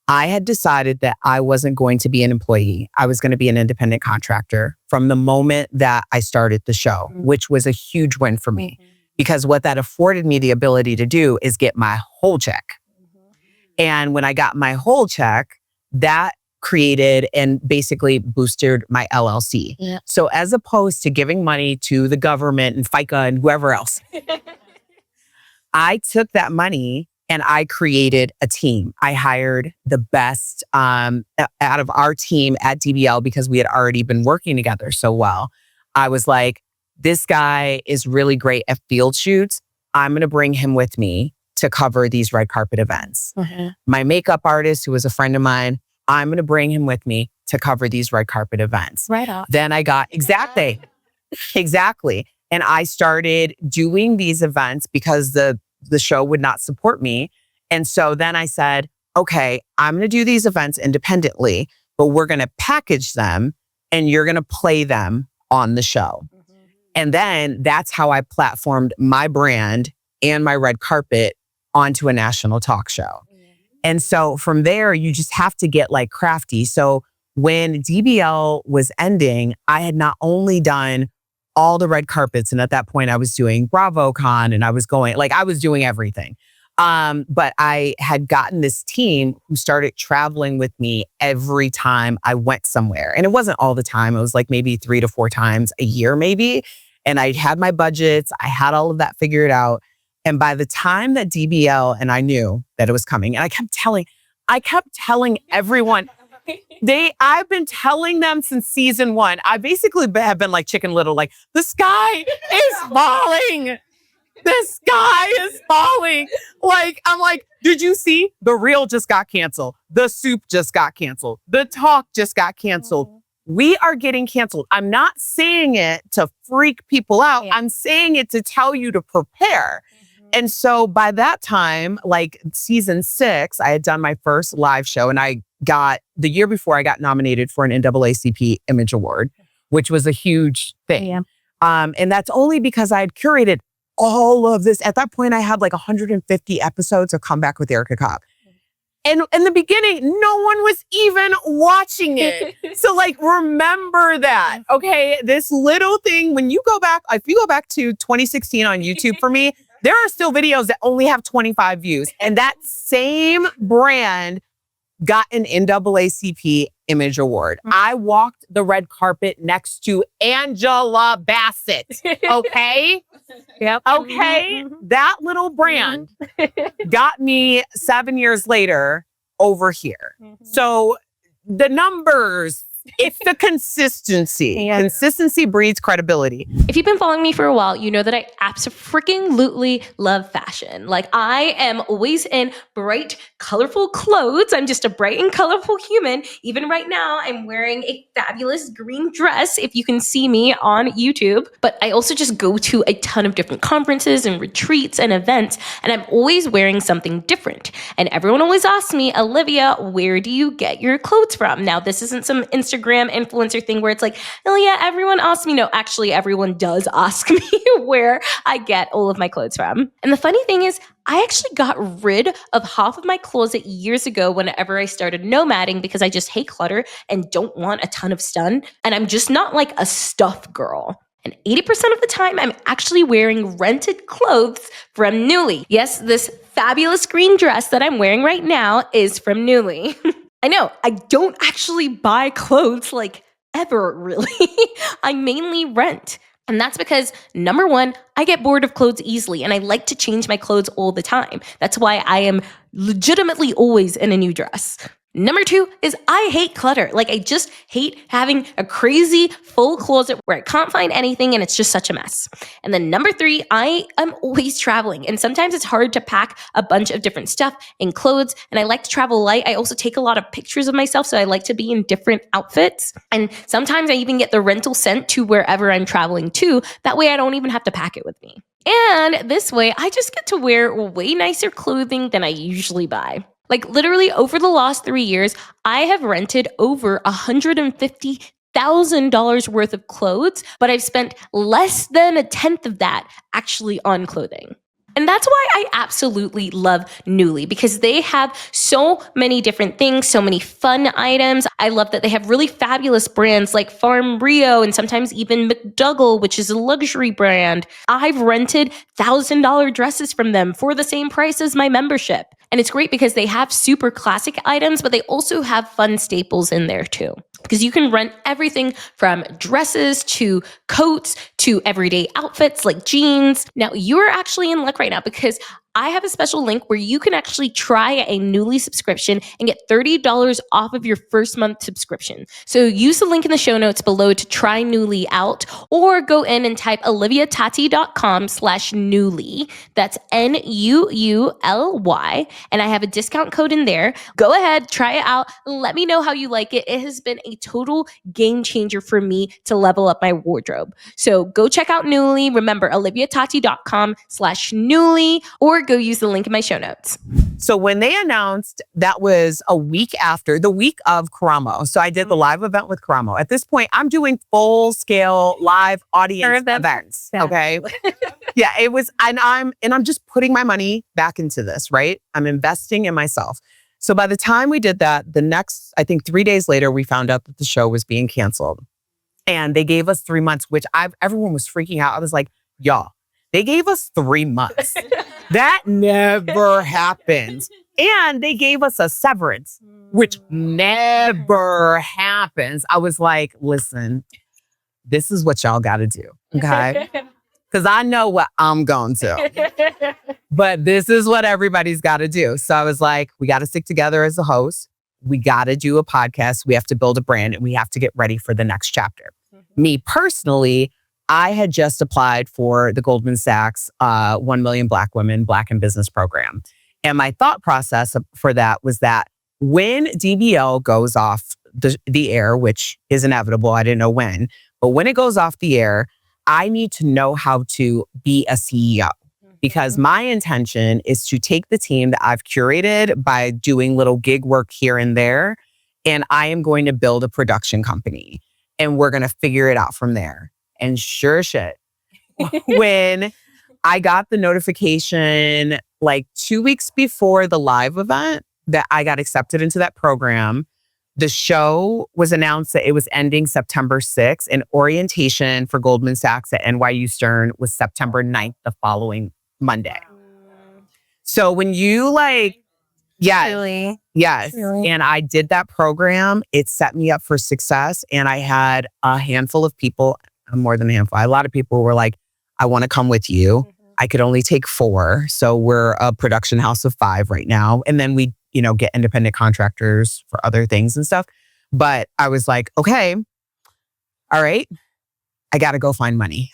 I had decided that I wasn't going to be an employee. I was going to be an independent contractor from the moment that I started the show, which was a huge win for me because what that afforded me the ability to do is get my whole check. And when I got my whole check, that created and basically boosted my LLC. Yeah. So as opposed to giving money to the government and FICA and whoever else, I took that money and I created a team. I hired the best out of our team at DBL because we had already been working together so well. I was like, this guy is really great at field shoots. I'm going to bring him with me to cover these red carpet events. My makeup artist, who was a friend of mine, I'm going to bring him with me to cover these red carpet events. Right on. Then I got, exactly. And I started doing these events because the show would not support me. And so then I said, okay, I'm going to do these events independently, but we're going to package them and you're going to play them on the show. And then that's how I platformed my brand and my red carpet onto a national talk show. And so from there, you just have to get crafty. So when DBL was ending, I had not only done all the red carpets, and at that point I was doing BravoCon and I was doing everything. But I had gotten this team who started traveling with me every time I went somewhere. And it wasn't all the time. It was like maybe 3 to 4 times a year, maybe. And I had my budgets. I had all of that figured out. And by the time that DBL, and I knew that it was coming, and I kept telling everyone, I've been telling them since season 1. I basically have been like Chicken Little, like, the sky is falling. The sky is falling. Like, I'm like, did you see? The Reel just got canceled. The Soup just got canceled. The Talk just got canceled. We are getting canceled. I'm not saying it to freak people out. I'm saying it to tell you to prepare. And so by that time, like season 6, I had done my first live show, and the year before I got nominated for an NAACP Image Award, which was a huge thing. Yeah. And that's only because I had curated all of this. At that point, I had like 150 episodes of Come Back with Erica Cobb. And in the beginning, no one was even watching it. So like, remember that, okay? This little thing, if you go back to 2016 on YouTube for me, there are still videos that only have 25 views. And that same brand got an NAACP Image Award. I walked the red carpet next to Angela Bassett. Okay? Yep. Okay? That little brand got me 7 years later over here. So the numbers, it's the consistency. Yeah. Consistency breeds credibility. If you've been following me for a while, you know that I absolutely love fashion. Like, I am always in bright, colorful clothes. I'm just a bright and colorful human. Even right now, I'm wearing a fabulous green dress, if you can see me on YouTube. But I also just go to a ton of different conferences and retreats and events, and I'm always wearing something different. And everyone always asks me, Olivia, where do you get your clothes from? Now, this isn't some Instagram influencer thing where it's like, oh yeah, everyone asks me. No, actually, everyone does ask me where I get all of my clothes from. And the funny thing is, I actually got rid of half of my closet years ago whenever I started nomading, because I just hate clutter and don't want a ton of stuff. And I'm just not like a stuff girl. And 80% of the time, I'm actually wearing rented clothes from Nuuly. Yes, this fabulous green dress that I'm wearing right now is from Nuuly. I know, I don't actually buy clothes like ever, really. I mainly rent. And that's because, number one, I get bored of clothes easily, and I like to change my clothes all the time. That's why I am legitimately always in a new dress. Number 2 is I hate clutter. Like, I just hate having a crazy full closet where I can't find anything and it's just such a mess. And then number 3, I am always traveling, and sometimes it's hard to pack a bunch of different stuff in clothes, and I like to travel light. I also take a lot of pictures of myself, so I like to be in different outfits. And sometimes I even get the rental sent to wherever I'm traveling to. That way I don't even have to pack it with me. And this way I just get to wear way nicer clothing than I usually buy. Like, literally over the last 3 years, I have rented over $150,000 worth of clothes, but I've spent less than a tenth of that actually on clothing. And that's why I absolutely love Nuuly, because they have so many different things, so many fun items. I love that they have really fabulous brands like Farm Rio and sometimes even McDougall, which is a luxury brand. I've rented $1,000 dresses from them for the same price as my membership. And it's great because they have super classic items, but they also have fun staples in there too. Because you can rent everything from dresses to coats to everyday outfits like jeans. Now, you're actually in luck right now, because I have a special link where you can actually try a Nuuly subscription and get $30 off of your first month subscription. So use the link in the show notes below to try Nuuly out, or go in and type oliviatati.com/Nuuly. That's Nuuly. And I have a discount code in there. Go ahead, try it out. Let me know how you like it. It has been a total game changer for me to level up my wardrobe. So go check out Nuuly. Remember, oliviatati.com/Nuuly, or go use the link in my show notes. So when they announced, that was a week after, the week of Karamo. So I did the live event with Karamo. At this point, I'm doing full scale live audience events. Yeah. Okay. Yeah, it was, and I'm just putting my money back into this, right? I'm investing in myself. So by the time we did that, the next, I think 3 days later, we found out that the show was being canceled. And they gave us 3 months, which everyone was freaking out. I was like, y'all, they gave us 3 months. That never happens. And they gave us a severance, which never happens. I was like, listen, this is what y'all got to do. Okay. Because I know what I'm going to. But this is what everybody's got to do. So I was like, we got to stick together as a host. We got to do a podcast. We have to build a brand and we have to get ready for the next chapter. Me personally, I had just applied for the Goldman Sachs 1 Million Black Women Black in Business program. And my thought process for that was that when DBL goes off the air, which is inevitable, I didn't know when, but when it goes off the air, I need to know how to be a CEO. Because my intention is to take the team that I've curated by doing little gig work here and there, and I am going to build a production company. And we're going to figure it out from there. And sure shit, when I got the notification like 2 weeks before the live event that I got accepted into that program, the show was announced that it was ending September 6th, and orientation for Goldman Sachs at NYU Stern was September 9th, the following Monday. So when you Really? Yes. Really? And I did that program. It set me up for success. And I had a handful of people, more than a handful, a lot of people were like, I want to come with you. I could only take 4. So we're a production house of 5 right now. And then we, get independent contractors for other things and stuff. But I was like, okay, all right, I got to go find money.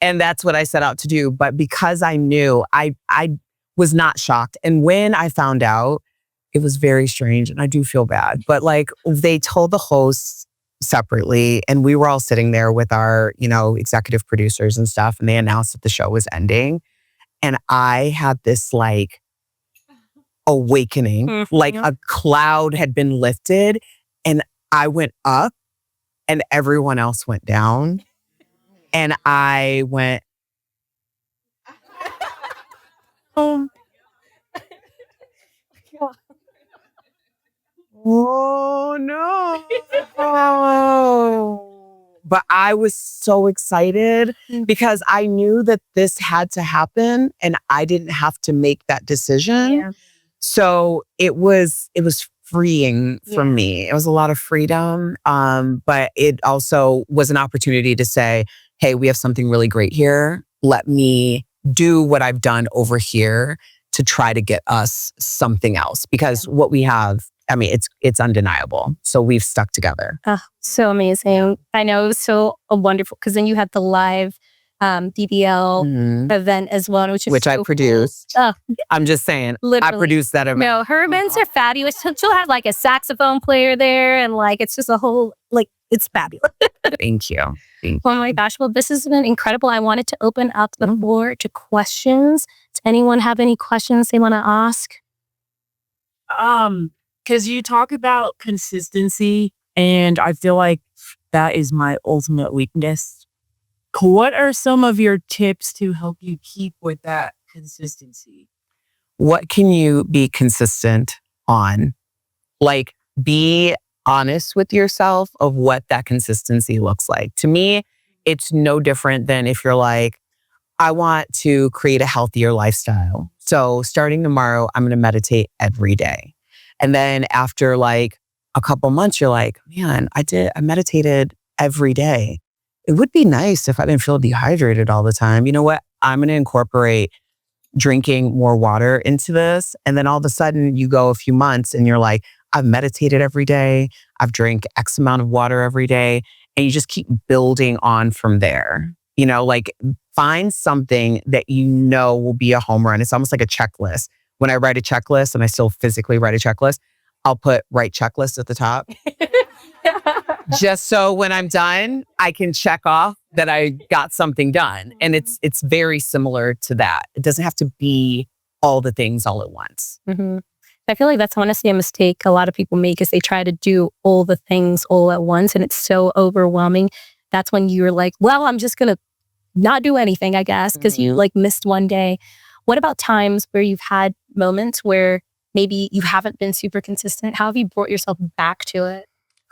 And that's what I set out to do. But because I knew, I was not shocked. And when I found out, it was very strange. And I do feel bad. But they told the hosts separately, and we were all sitting there with our, executive producers and stuff. And they announced that the show was ending. And I had this awakening, like a cloud had been lifted. And I went up and everyone else went down. And I went, oh no. But I was so excited because I knew that this had to happen and I didn't have to make that decision. Yeah. So it was freeing for me. It was a lot of freedom. But it also was an opportunity to say, hey, we have something really great here. Let me do what I've done over here to try to get us something else. Because what we have, it's undeniable. So we've stuck together. Oh, so amazing. I know it was so wonderful because then you had the live DBL event as well, which I so produced. Cool. Oh, I'm just saying, literally. I produced that event. No, her events are fabulous. She'll have a saxophone player there and it's just a whole, it's fabulous. Thank you. Oh my gosh. Well, this has been incredible. I wanted to open up the floor to questions. Does anyone have any questions they want to ask? Because you talk about consistency, and I feel like that is my ultimate weakness. What are some of your tips to help you keep with that consistency? What can you be consistent on? Be honest with yourself of what that consistency looks like. To me, it's no different than if you're I want to create a healthier lifestyle. So starting tomorrow, I'm going to meditate every day. And then after a couple months, you're man, I meditated every day. It would be nice if I didn't feel dehydrated all the time. You know what? I'm going to incorporate drinking more water into this. And then all of a sudden you go a few months and you're I've meditated every day. I've drank X amount of water every day. And you just keep building on from there. Find something that will be a home run. It's almost like a checklist. When I write a checklist, and I still physically write a checklist, I'll put write checklist at the top. Just so when I'm done, I can check off that I got something done. And it's very similar to that. It doesn't have to be all the things all at once. Mm-hmm. I feel like that's honestly a mistake a lot of people make is they try to do all the things all at once and it's so overwhelming. That's when you're well, I'm just going to not do anything, I guess, because you missed one day. What about times where you've had moments where maybe you haven't been super consistent? How have you brought yourself back to it?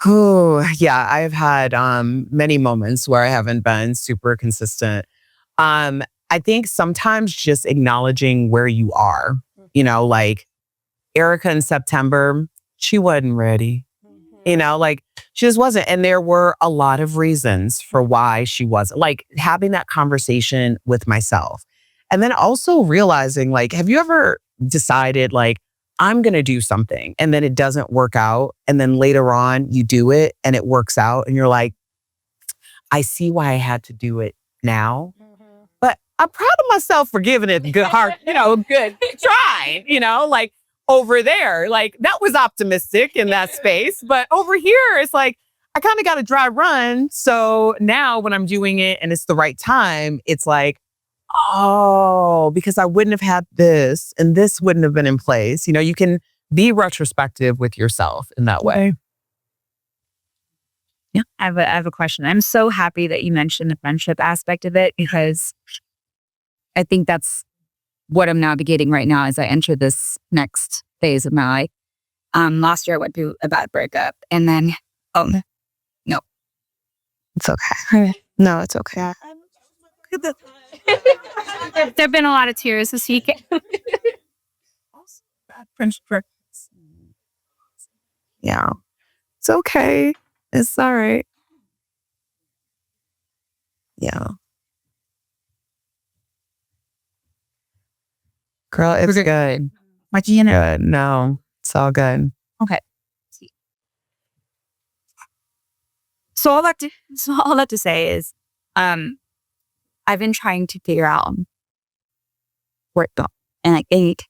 Oh, yeah. I've had many moments where I haven't been super consistent. I think sometimes just acknowledging where you are, like Erica in September, she wasn't ready, like she just wasn't. And there were a lot of reasons for why she wasn't, like having that conversation with myself. And then also realizing, like, have you ever decided like, I'm going to do something and then it doesn't work out. And then later on you do it and it works out and you're like, I see why I had to do it now. But I'm proud of myself for giving it a good heart, good try, like over there, like that was optimistic in that space. But over here, it's like, I kind of got a dry run. So now when I'm doing it and it's the right time, it's like, oh, because I wouldn't have had this and this wouldn't have been in place. You can be retrospective with yourself in that way. Yeah, I have a question. I'm so happy that you mentioned the friendship aspect of it because I think that's what I'm navigating right now as I enter this next phase of my life. Last year I went through a bad breakup and then, no. It's okay. No, it's okay. There have been a lot of tears this weekend. Bad friendship breakups. Yeah. It's okay. It's all right. Yeah. Girl, it's good. Good. No, it's all good. Okay. So all that to say is, I've been trying to figure out where it goes. And I think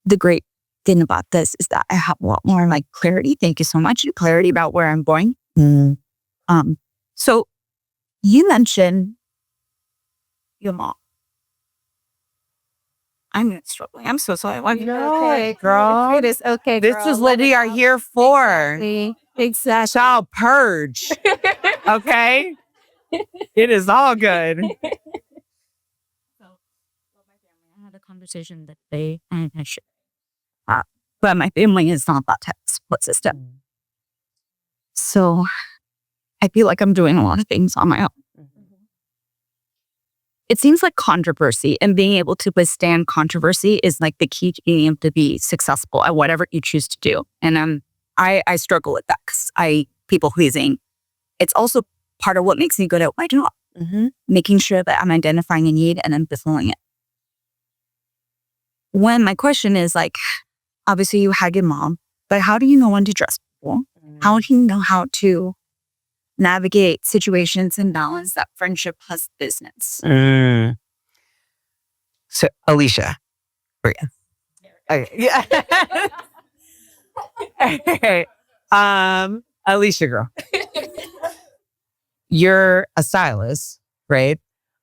the great thing about this is that I have a lot more like clarity. Thank you so much. Clarity about where I'm going. So you mentioned your mom. I'm struggling. I'm so sorry. Okay, girl. It is okay, This girl. is what we are here for. Exactly. Child purge. Okay? It is all good. I had a conversation that they and I should. But my family is not that type of support system. So I feel like I'm doing a lot of things on my own. It seems like controversy and being able to withstand controversy is like the key to being able to be successful at whatever you choose to do. And I struggle with that because people pleasing. It's also part of what makes me good at my job. Making sure that I'm identifying a need and then fulfilling it. When my question is like, obviously you had your mom, but how do you know when to trust people? How do you know how to navigate situations and balance that friendship plus business? So, Alicia. Okay. Yeah. Okay. Alicia, girl. You're a stylist, right?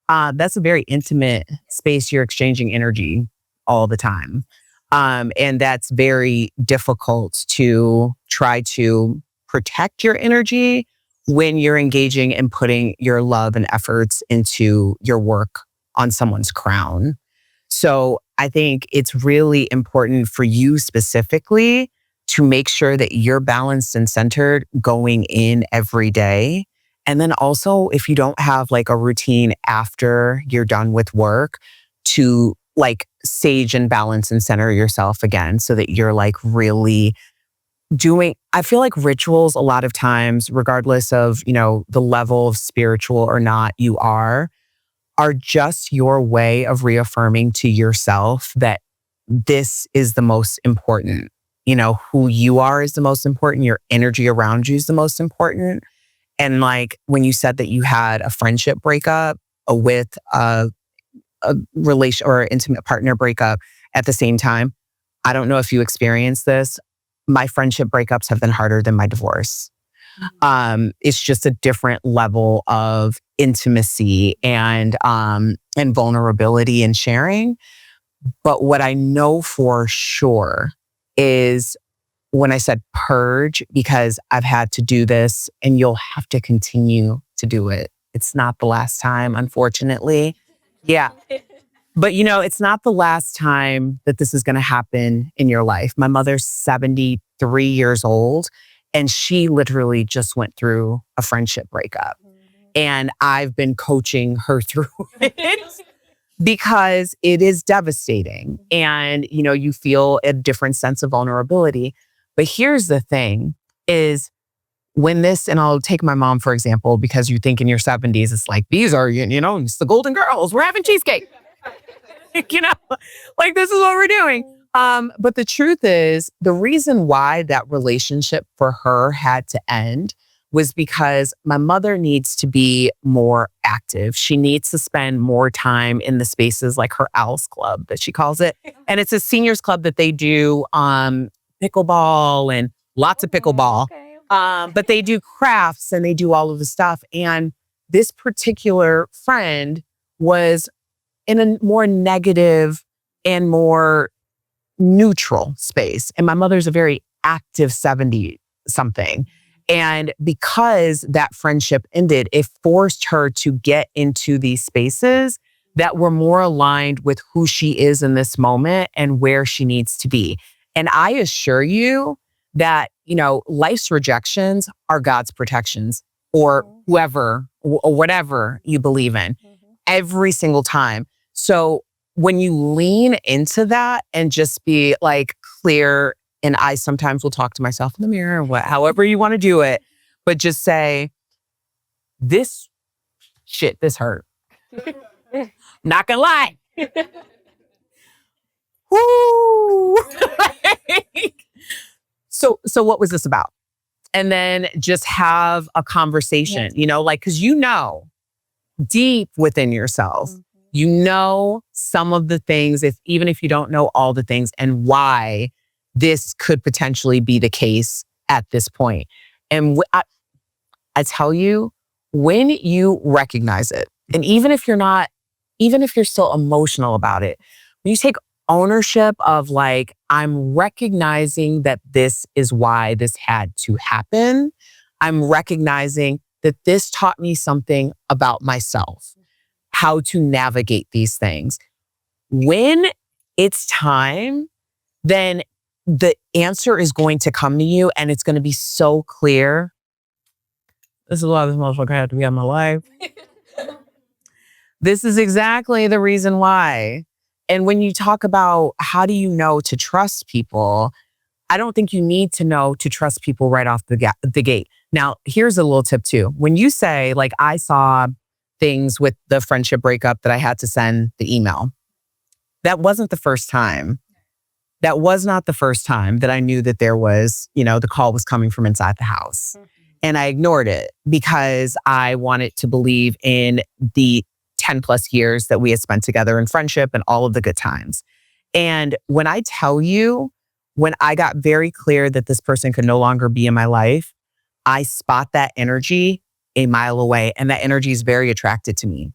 That's a very intimate space. You're exchanging energy all the time. And that's very difficult to try to protect your energy when you're engaging and putting your love and efforts into your work on someone's crown. So I think it's really important for you specifically to make sure that you're balanced and centered going in every day. And then also, if you don't have like a routine after you're done with work, to like sage and balance and center yourself again so that you're like really I feel like rituals a lot of times, regardless of, the level of spiritual or not you are just your way of reaffirming to yourself that this is the most important. Who you are is the most important. Your energy around you is the most important. And like when you said that you had a friendship breakup with a relation or intimate partner breakup at the same time, I don't know if you experienced this. My friendship breakups have been harder than my divorce. It's just a different level of intimacy and vulnerability and sharing. But what I know for sure is when I said purge, because I've had to do this and you'll have to continue to do it. It's not the last time, unfortunately. Yeah. But it's not the last time that this is going to happen in your life. My mother's 73 years old and she literally just went through a friendship breakup. And I've been coaching her through it because it is devastating and, you know, you feel a different sense of vulnerability. But here's the thing is when this, and I'll take my mom, for example, because you think in your 70s, it's like, these are, you know, it's the golden girls. We're having cheesecake. You know, like this is what we're doing. But the truth is, the reason why that relationship for her had to end was because my mother needs to be more active. She needs to spend more time in the spaces like her Owls Club, that she calls it. And it's a seniors club that they do pickleball and lots of pickleball. But they do crafts and they do all of the stuff. And this particular friend was in a more negative and more neutral space. And my mother's a very active 70-something. And because that friendship ended, it forced her to get into these spaces that were more aligned with who she is in this moment and where she needs to be. And I assure you that, you know, life's rejections are God's protections, or whoever or whatever you believe in, every single time. So when you lean into that and just be like clear, and I sometimes will talk to myself in the mirror, however you want to do it, but just say, this hurt. Not gonna lie. Woo! So what was this about? And then just have a conversation, you know, like, cause you know, deep within yourself, you know some of the things, even if you don't know all the things, and why this could potentially be the case at this point. And I tell you, when you recognize it, and even if you're still emotional about it, when you take ownership of like, I'm recognizing that this is why this had to happen. I'm recognizing that this taught me something about myself, how to navigate these things. When it's time, then the answer is going to come to you and it's going to be so clear. This is why this motherfucker had to be in my life. This is exactly the reason why. And when you talk about how do you know to trust people, I don't think you need to know to trust people right off the gate. Now, here's a little tip too. When you say, like, I saw things with the friendship breakup that I had to send the email, that wasn't the first time. That was not the first time that I knew that there was, you know, the call was coming from inside the house. And I ignored it because I wanted to believe in the 10 plus years that we had spent together in friendship and all of the good times. And when I tell you, when I got very clear that this person could no longer be in my life, I spot that energy a mile away. And that energy is very attracted to me.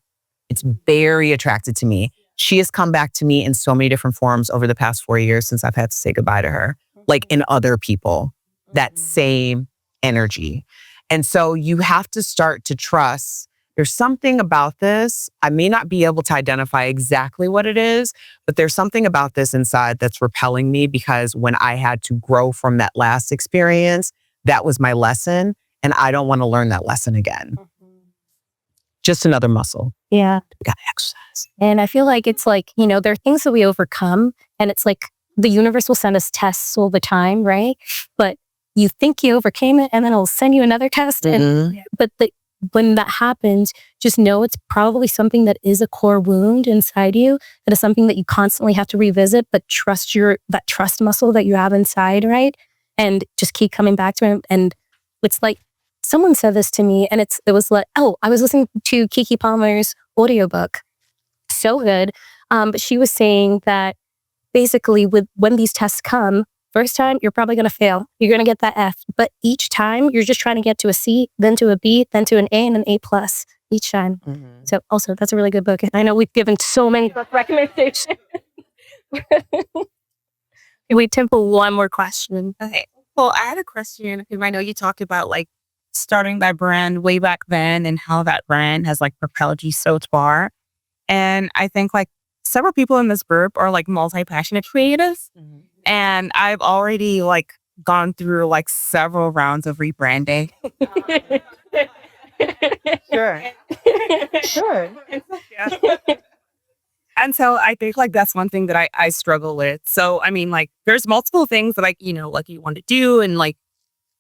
It's very attracted to me. She has come back to me in so many different forms over the past 4 years since I've had to say goodbye to her, like in other people, that same energy. And so you have to start to trust. There's something about this. I may not be able to identify exactly what it is, but there's something about this inside that's repelling me because when I had to grow from that last experience, that was my lesson. And I don't want to learn that lesson again. Just another muscle. Yeah. We got to exercise. And I feel like it's like, you know, there are things that we overcome and it's like the universe will send us tests all the time, right? But you think you overcame it and then it'll send you another test. But when that happens, just know it's probably something that is a core wound inside you. That is something that you constantly have to revisit, but trust that trust muscle that you have inside, right? And just keep coming back to it. And it's like, someone said this to me and it was like, I was listening to Kiki Palmer's audiobook. So good. But she was saying that basically when these tests come, first time, you're probably going to fail. You're going to get that F. But each time, you're just trying to get to a C, then to a B, then to an A, and an A+ each time. So also, that's a really good book. And I know we've given so many book recommendations. We temple one more question. Okay. Well, I had a question because I know you talked about like starting that brand way back then and how that brand has like propelled you so far. And I think like several people in this group are like multi-passionate creatives. And I've already like gone through like several rounds of rebranding. Sure. Yeah. so I think like that's one thing that I struggle with. So, I mean, like there's multiple things that like you want to do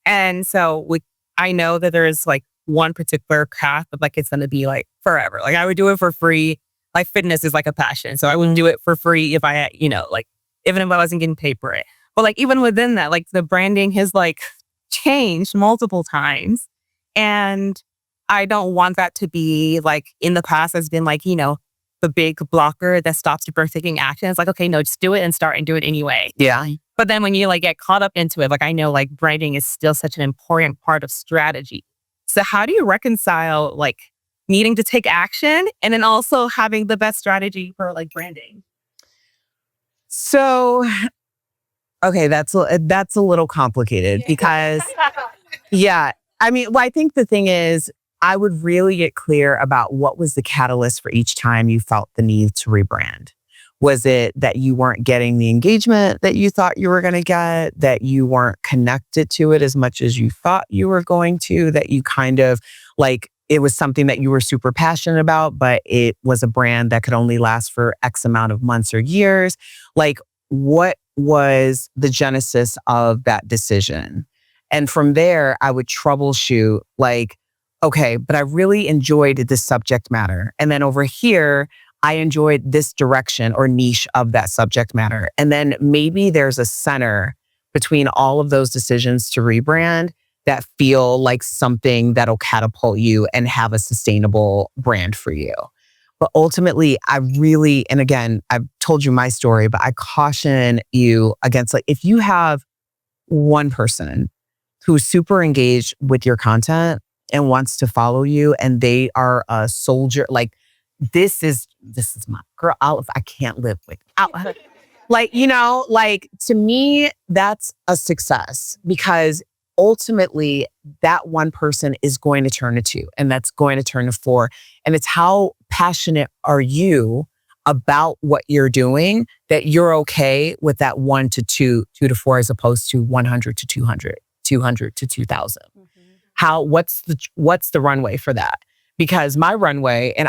and so I know that there's like one particular path that like it's going to be like forever. Like I would do it for free. Like fitness is like a passion. So I wouldn't do it for free if I, like even if I wasn't getting paid for it. But like even within that, like the branding has like changed multiple times. And I don't want that to be like in the past has been like, the big blocker that stops you from taking action. It's like, okay, no, just do it and start and do it anyway. Yeah. But then when you like get caught up into it, like I know like branding is still such an important part of strategy. So how do you reconcile like needing to take action and then also having the best strategy for like branding? So, okay, that's a little complicated because, yeah, I mean, well, I think the thing is, I would really get clear about what was the catalyst for each time you felt the need to rebrand. Was it that you weren't getting the engagement that you thought you were going to get, that you weren't connected to it as much as you thought you were going to, that you kind of like, it was something that you were super passionate about, but it was a brand that could only last for X amount of months or years? Like, what was the genesis of that decision? And from there, I would troubleshoot like, okay, but I really enjoyed this subject matter. And then over here, I enjoyed this direction or niche of that subject matter. And then maybe there's a center between all of those decisions to rebrand that feel like something that'll catapult you and have a sustainable brand for you. But ultimately, I really, and again, I've told you my story, but I caution you against like, if you have one person who's super engaged with your content and wants to follow you and they are a soldier, like this is my girl. I can't live without her. Like, like to me, that's a success because ultimately that one person is going to turn to 2 and that's going to turn to 4. And it's how passionate are you about what you're doing that you're okay with that 1 to 2, 2 to 4, as opposed to 100 to 200, 200 to 2000. What's the runway for that? Because my runway, and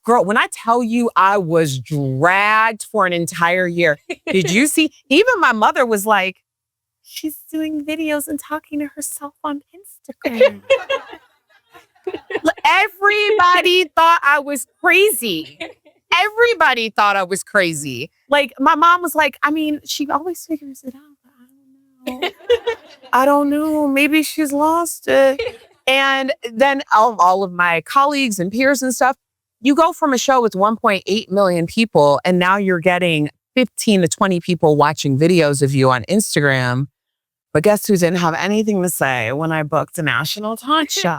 girl, when I tell you I was dragged for an entire year, did you see? Even my mother was like, she's doing videos and talking to herself on Instagram. Everybody thought I was crazy. Everybody thought I was crazy. Like my mom was like, I mean, she always figures it out. I don't know. Maybe she's lost it. And then all of my colleagues and peers and stuff, you go from a show with 1.8 million people and now you're getting 15 to 20 people watching videos of you on Instagram. But guess who didn't have anything to say when I booked a national talk show?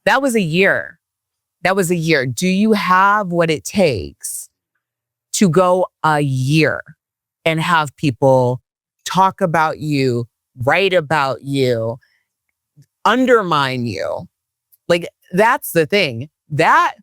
That was a year. Do you have what it takes to go a year and have people talk about you, write about you, undermine you? Like, that's the thing. That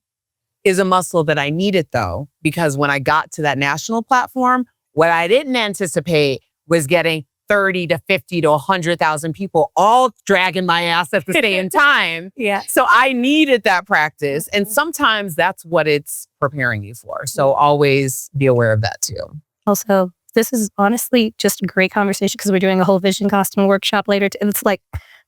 is a muscle that I needed though, because when I got to that national platform, what I didn't anticipate was getting 30 to 50 to 100,000 people all dragging my ass at the same time. Yeah. So I needed that practice. And sometimes that's what it's preparing you for. So always be aware of that too. Also, this is honestly just a great conversation because we're doing a whole vision casting workshop later. And it's like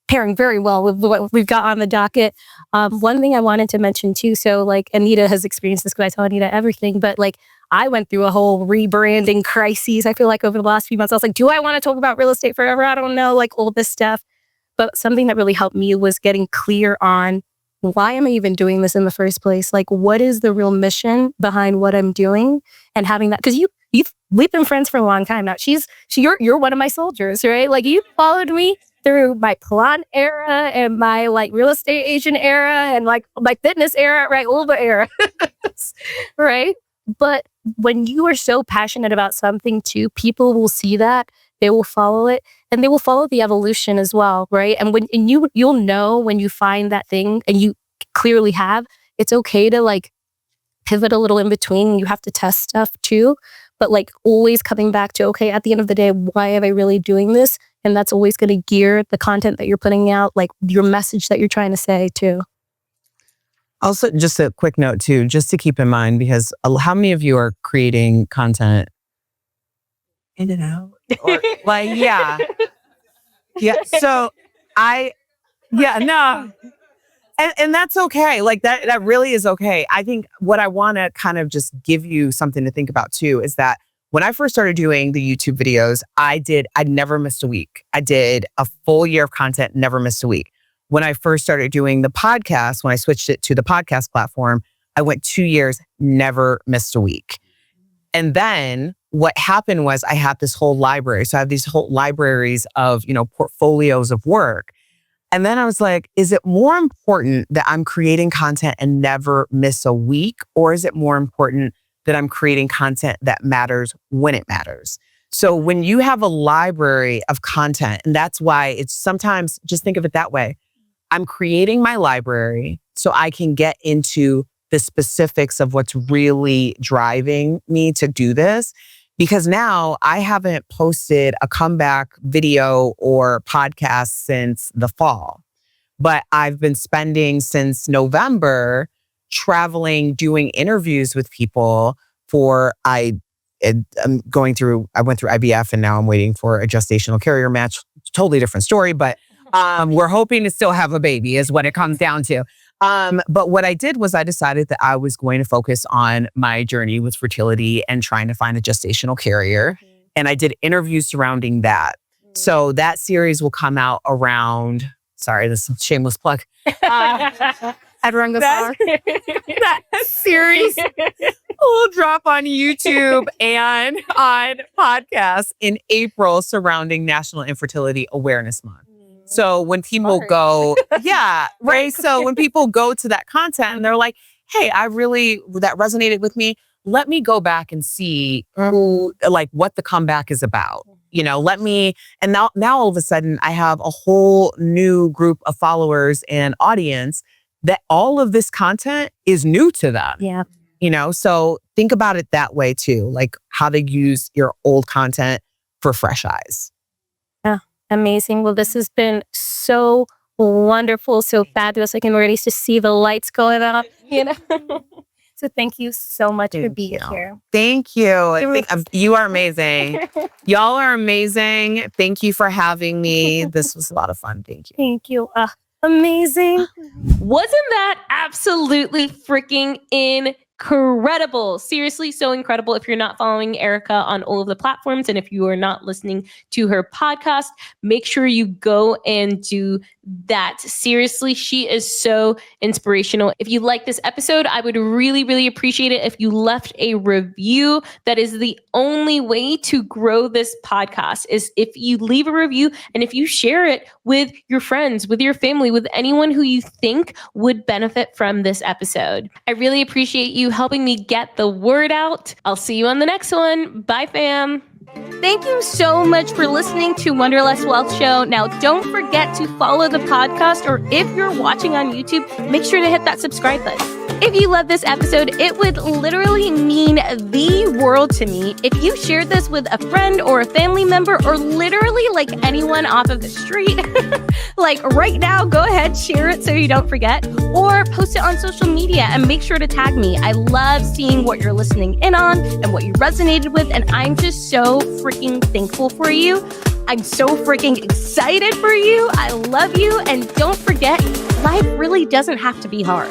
pairing very well with what we've got on the docket. One thing I wanted to mention too, so like Anita has experienced this because I tell Anita everything, but like I went through a whole rebranding crisis. I feel like over the last few months, I was like, do I want to talk about real estate forever? I don't know, like all this stuff. But something that really helped me was getting clear on why am I even doing this in the first place? Like, what is the real mission behind what I'm doing? And having that, because we've been friends for a long time now. You're one of my soldiers, right? Like you followed me through my Plan era and my like real estate agent era and like my fitness era, right? All the era, right? But when you are so passionate about something too, people will see that, they will follow it, and they will follow the evolution as well, right? And you'll know when you find that thing, and you clearly have, it's okay to like pivot a little in between. You have to test stuff too, but like always coming back to, okay, at the end of the day, why am I really doing this? And that's always going to gear the content that you're putting out, like your message that you're trying to say too. Also, just a quick note too, just to keep in mind, because how many of you are creating content in and out? Or, like, yeah. So no. And that's okay. Like that really is okay. I think what I want to kind of just give you something to think about too is that when I first started doing the YouTube videos, I never missed a week. I did a full year of content, never missed a week. When I first started doing the podcast, when I switched it to the podcast platform, I went 2 years, never missed a week. And then what happened was I had this whole library. So I have these whole libraries of, portfolios of work. And then I was like, is it more important that I'm creating content and never miss a week? Or is it more important that I'm creating content that matters when it matters? So when you have a library of content, and that's why it's sometimes, just think of it that way. I'm creating my library so I can get into the specifics of what's really driving me to do this. Because now I haven't posted a comeback video or podcast since the fall, but I've been spending since November traveling, doing interviews with people I went through IVF and now I'm waiting for a gestational carrier match. Totally different story, but we're hoping to still have a baby is what it comes down to. But what I did was I decided that I was going to focus on my journey with fertility and trying to find a gestational carrier. And I did interviews surrounding that. So that series will come out around, sorry, this is a shameless plug. Everyone goes far. That series will drop on YouTube and on podcasts in April surrounding National Infertility Awareness Month. So when people go, right. So when people go to that content and they're like, hey, that resonated with me. Let me go back and see what the comeback is about. And now all of a sudden I have a whole new group of followers and audience that all of this content is new to them. Yeah. So think about it that way too, like how to use your old content for fresh eyes. Amazing. Well, this has been so wonderful, so fabulous. I can already just see the lights going up, So thank you so much for being here. Thank you. I think you are amazing. Y'all are amazing. Thank you for having me. This was a lot of fun. Thank you. Thank you. Amazing. Wasn't that absolutely freaking incredible? Seriously, so incredible. If you're not following Erica on all of the platforms and if you are not listening to her podcast, make sure you go and do that. Seriously, she is so inspirational. If you like this episode, I would really, really appreciate it if you left a review. That is the only way to grow this podcast, is if you leave a review and if you share it with your friends, with your family, with anyone who you think would benefit from this episode. I really appreciate you helping me get the word out. I'll see you on the next one. Bye, fam. Thank you so much for listening to Wanderlust Wealth Show. Now, don't forget to follow the podcast, or if you're watching on YouTube, make sure to hit that subscribe button. If you love this episode, it would literally mean the world to me if you shared this with a friend or a family member, or literally like anyone off of the street. Like right now, go ahead, share it so you don't forget, or post it on social media and make sure to tag me. I love seeing what you're listening in on and what you resonated with, and I'm just so freaking thankful for you. I'm so freaking excited for you. I love you, and don't forget, life really doesn't have to be hard.